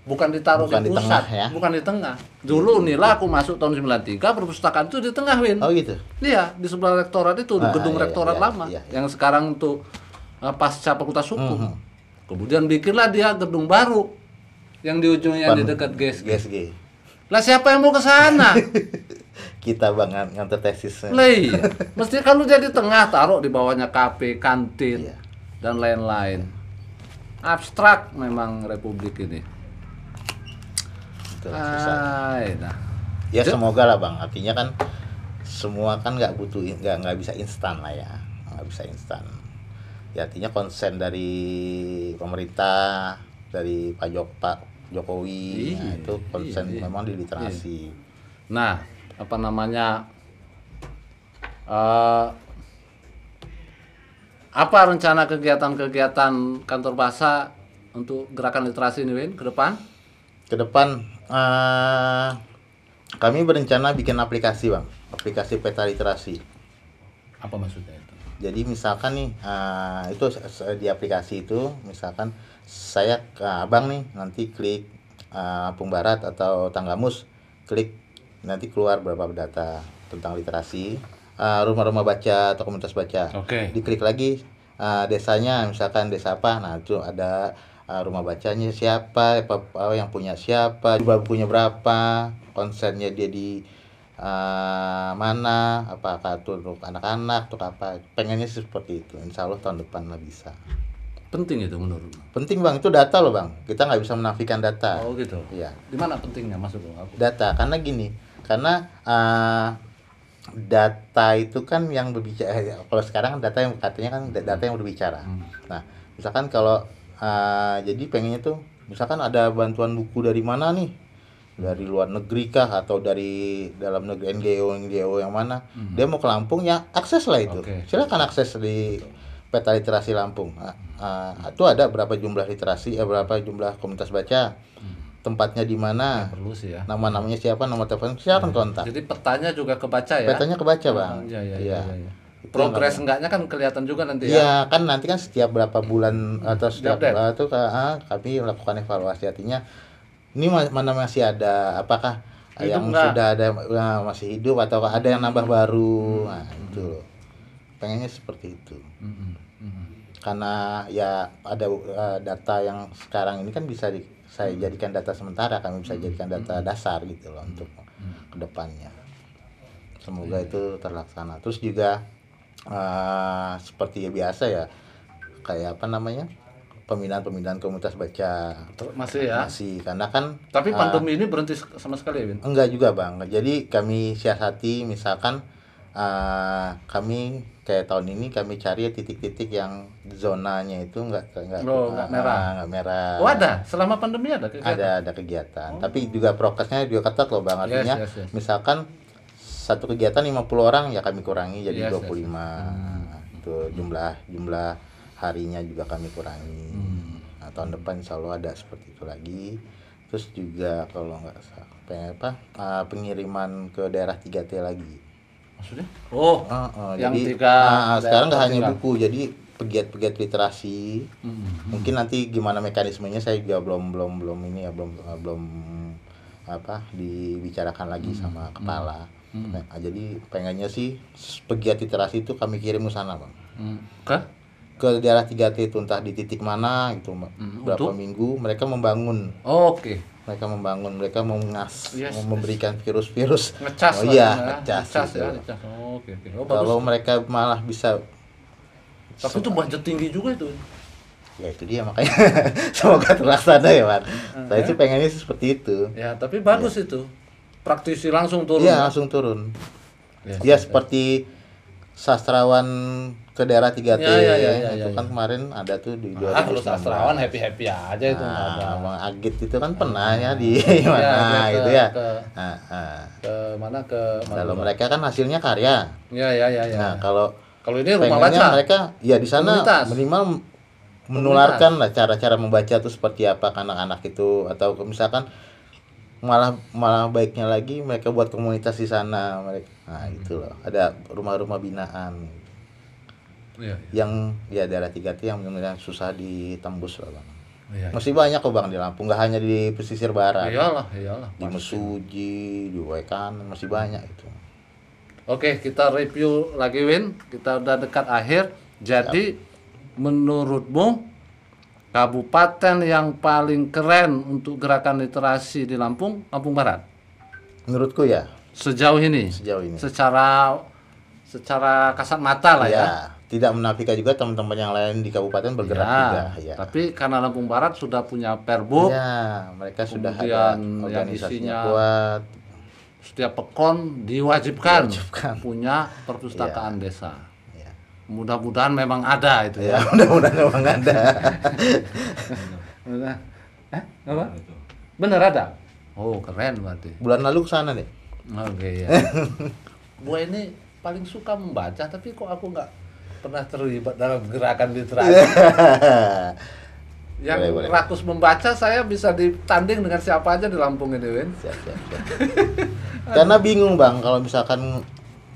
bukan ditaruh Bukan di di pusat, tengah ya? bukan di tengah. Dulu Unila aku masuk tahun 93 perpustakaan itu di tengah Win. Oh gitu. Iya, di sebelah rektorat itu, gedung iya, rektorat iya, lama iya. yang sekarang untuk pasca Fakultas Hukum. Kemudian bikinlah dia gedung baru yang di ujungnya di dekat GSG. GSG. Lah siapa yang mau ke sana? Kita banget ngantar tesisnya. Lah iya, mesti kalau dia di tengah taruh di bawahnya kafe, kantin Iya. dan lain-lain. Abstrak memang republik ini. Betul, susah. Nah. Ya semoga lah Bang. Artinya kan semua kan nggak butuh nggak bisa instan lah ya. Nggak bisa instan. Ya artinya konsen dari pemerintah dari Pak Jokowi Iya, nah, itu konsen iya. memang di literasi. Nah, apa namanya? Apa rencana kegiatan-kegiatan kantor bahasa untuk gerakan literasi ini Win ke depan? Ke depan kami berencana bikin aplikasi Bang, aplikasi peta literasi. Apa maksudnya itu? Jadi misalkan nih itu di aplikasi itu misalkan saya ke Abang nih nanti klik Lampung Barat atau Tanggamus klik nanti keluar beberapa data tentang literasi rumah-rumah baca atau komunitas baca. Oke. Diklik lagi desanya misalkan desa apa nah itu ada rumah bacanya siapa, yang punya siapa, jumlah bukunya berapa, konsennya dia di mana, apakah itu untuk anak-anak, untuk apa. Pengennya sih seperti itu. Insya Allah tahun depan lah bisa. Penting itu menurut. Penting Bang, itu data loh Bang. Kita nggak bisa menafikan data. Oh gitu. Iya. Di mana pentingnya masuk Bung? Data, karena gini, karena data itu kan yang berbicara. Kalau sekarang data yang katanya kan data yang berbicara. Nah, misalkan kalau jadi pengennya tuh, misalkan ada bantuan buku dari mana nih, dari luar negeri kah atau dari dalam negeri, NGO yang mana, dia mau ke Lampung ya akses lah itu. Silakan akses di peta literasi Lampung. Itu ada berapa jumlah literasi, berapa jumlah komunitas baca, tempatnya di mana, perlu sih ya. Namanya siapa, nomor telepon, silakan kontak. Jadi petanya juga kebaca ya. Petanya kebaca Bang. Iya. Progres enggaknya kan kelihatan juga nanti ya. Iya, kan nanti kan setiap berapa bulan atau setiap itu kami melakukan evaluasi, artinya ini mana masih ada, apakah hidup yang enggak? Sudah ada masih hidup atau ada yang nambah baru. Nah, itu. Pengennya seperti itu. Karena ya ada data yang sekarang ini kan bisa saya jadikan data sementara, kami bisa jadikan data dasar gitu loh untuk kedepannya. Semoga itu terlaksana. Terus juga seperti biasa ya, kayak apa namanya, pembinaan komunitas baca masih ya. Masih, karena kan. Tapi pandemi ini berhenti sama sekali ya, Win? Enggak juga Bang. Jadi kami siasati, misalkan kami kayak tahun ini kami cari titik-titik yang zonanya itu enggak merah. Enggak merah. Oh ada, selama pandemi ada kegiatan? Ada kegiatan. Tapi juga prokesnya juga ketat loh Bang. Artinya yes. Misalkan satu kegiatan 50 orang ya kami kurangi jadi 25. Itu jumlah harinya juga kami kurangi. Nah, tahun depan insya Allah ada seperti itu lagi. Terus juga kalau nggak salah pengiriman ke daerah 3T lagi. Maksudnya? Yang jadi sekarang nggak hanya buku, jadi pegiat-pegiat literasi. Mungkin nanti gimana mekanismenya saya juga belum dibicarakan lagi sama kepala. Nah, jadi pengennya sih pegiat literasi itu kami kirim ke sana Bang. Ke daerah 3T itu, entah di titik mana gitu, berapa minggu mereka membangun. Oke. Mereka membangun, mereka mau memberikan virus-virus. Ngecas. Ngecas. Oke. Kalau mereka malah bisa. Tapi itu budget tinggi juga itu. Ya itu dia makanya semoga terlaksana ya Pak. Saya sih pengennya seperti itu. Ya tapi bagus itu. Praktisi langsung turun. Iya, langsung turun. Ya seperti sastrawan ke daerah 3T itu kan kemarin ada tuh di 2019. Kalau sastrawan happy aja itu Bang Agit itu kan pernah ya di mana gitu ya. Kalau mereka kan hasilnya karya. Iya. Nah, kalau ini rumah baca, mereka ya di sana minimal menularkan lah cara-cara membaca itu seperti apa ke anak-anak itu, atau misalkan malah baiknya lagi mereka buat komunitas di sana mereka. Nah, itu loh. Ada rumah-rumah binaan. Yang ya daerah 3T yang benar-benar susah ditembus loh Bang. Masih banyak kok Bang di Lampung, nggak hanya di pesisir barat. Iyalah. Di Mesuji, di Wekan masih banyak itu. Oke, kita review lagi Win. Kita udah dekat akhir. Jadi menurutmu kabupaten yang paling keren untuk gerakan literasi di Lampung Barat? Menurutku ya. Sejauh ini. Secara kasat mata lah ya. Tidak menafikan juga teman-teman yang lain di kabupaten bergerak juga. Ya. Tapi karena Lampung Barat sudah punya Perbub. Ya, mereka sudah ada organisasinya kuat. Setiap pekon diwajibkan punya perpustakaan desa. Mudah-mudahan memang ada itu ya. Mudah-mudahan memang ada. Apa? Bener ada? Oh, keren berarti. Bulan lalu ke sana deh. Oke ya. Gua ini paling suka membaca, tapi kok aku nggak pernah terlibat dalam gerakan literasi. Yang boleh. Rakus membaca saya bisa ditanding dengan siapa aja di Lampung ini, Win. Siap. Karena bingung Bang kalau misalkan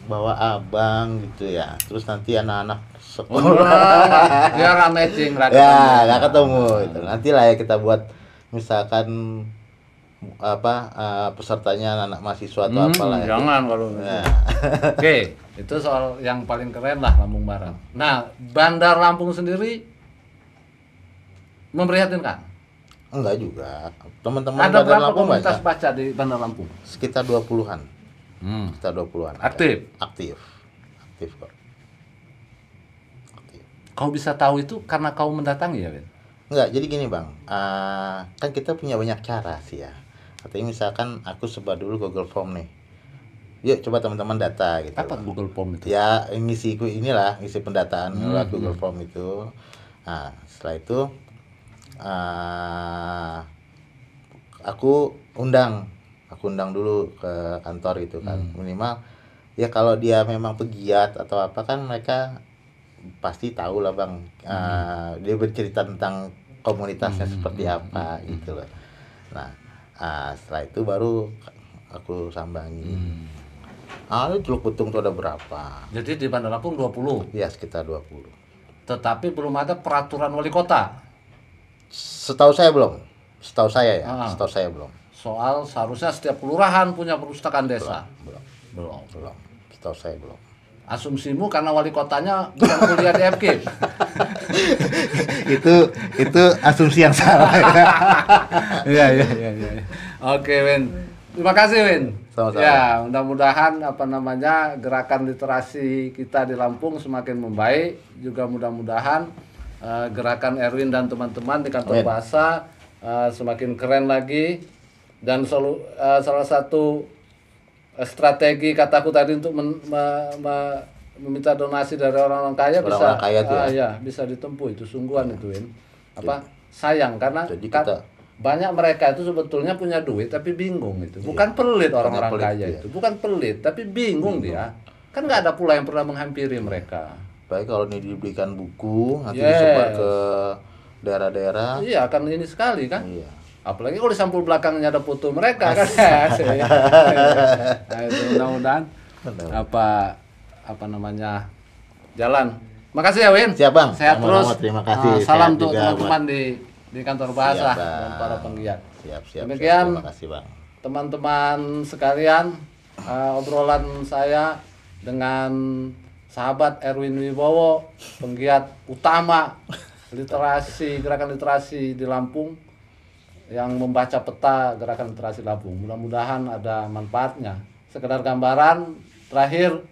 bawa abang gitu ya, terus nanti anak-anak sekolah ya nggak matching ya nggak ketemu itu. Nanti lah ya kita buat misalkan pesertanya anak mahasiswa atau apalah ya. Jangan kalau Oke, itu soal yang paling keren lah Lampung Barat. Nah, Bandar Lampung sendiri memprihatinkan. Enggak juga. Teman-teman Ada Bandar berapa Lampung komunitas banyak. baca di Bandar Lampung? Sekitar 20-an. Hmm. Sekitar 20-an. ada. Aktif? Aktif. Aktif kok. Aktif. Kau bisa tahu itu karena kau mendatangi ya, Win? Enggak, jadi gini Bang, kan kita punya banyak cara sih ya. Artinya misalkan aku sebar dulu Google Form nih. Yuk coba teman-teman data gitu. Apa Google Form itu? Ya ngisi pendataan lewat Google Form itu. Nah setelah itu aku undang dulu ke kantor itu kan. Minimal ya kalau dia memang pegiat atau apa kan mereka pasti tahu lah Bang. Dia bercerita tentang komunitasnya seperti apa gitu loh. Nah setelah itu baru aku sambangi. Teluk Betung tuh ada berapa? Jadi di Bandar Lampung 20. Ya sekitar 20. Tetapi belum ada peraturan wali kota. Setahu saya belum. Setahu saya ya. Ah. Setahu saya belum. Soal seharusnya setiap kelurahan punya perpustakaan desa. Belum. Setahu saya belum. Asumsimu karena wali kotanya bukan kuliah di FK. itu asumsi yang salah ya. Iya. Oke, Win. Terima kasih, Win. Sama-sama. Ya, mudah-mudahan gerakan literasi kita di Lampung semakin membaik. Juga mudah-mudahan gerakan Erwin dan teman-teman di kantor Amin. bahasa semakin keren lagi. Dan salah satu strategi kataku tadi untuk meminta donasi dari orang-orang kaya Orang-orang kaya tuh ya? ya bisa ditempuh itu sungguhan itu, Win. Sayang karena Jadi kan kita- banyak mereka itu sebetulnya punya duit tapi bingung itu. Bukan pelit orang-orang pelit, kaya iya. itu, bukan pelit tapi bingung dia. Kan nggak ada pula yang pernah menghampiri mereka. Baik kalau ini dibelikan buku nanti Yes. disebar ke daerah-daerah. Iya, akan ini sekali kan. Iya. Apalagi kalau di sampul belakangnya ada foto mereka kan. Nah, itu mudah-mudahan jalan. Makasih ya, Win. Siap, Bang. Sehat Sama-sama, terus. terima kasih. Salam Sehat untuk juga teman-teman di kantor bahasa Siap, Bang. dan para penggiat. Siap. Demikian. Terima kasih, Bang. Teman-teman sekalian, obrolan saya dengan sahabat Erwin Wibowo, penggiat utama gerakan literasi di Lampung yang membaca peta gerakan literasi Lampung. Mudah-mudahan ada manfaatnya. Sekedar gambaran terakhir,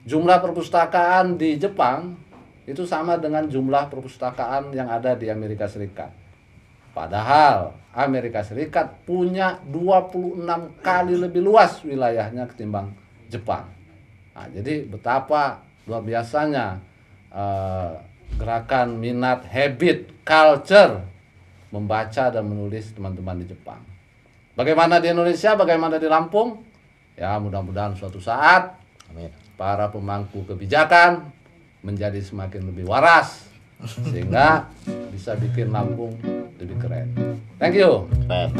jumlah perpustakaan di Jepang itu sama dengan jumlah perpustakaan yang ada di Amerika Serikat. Padahal Amerika Serikat punya 26 kali lebih luas wilayahnya ketimbang Jepang. Nah, jadi betapa luar biasanya gerakan minat, habit, culture membaca dan menulis teman-teman di Jepang. Bagaimana di Indonesia, bagaimana di Lampung? Ya, mudah-mudahan suatu saat Amin. para pemangku kebijakan menjadi semakin lebih waras sehingga bisa bikin Lampung lebih keren. Thank you. Keren.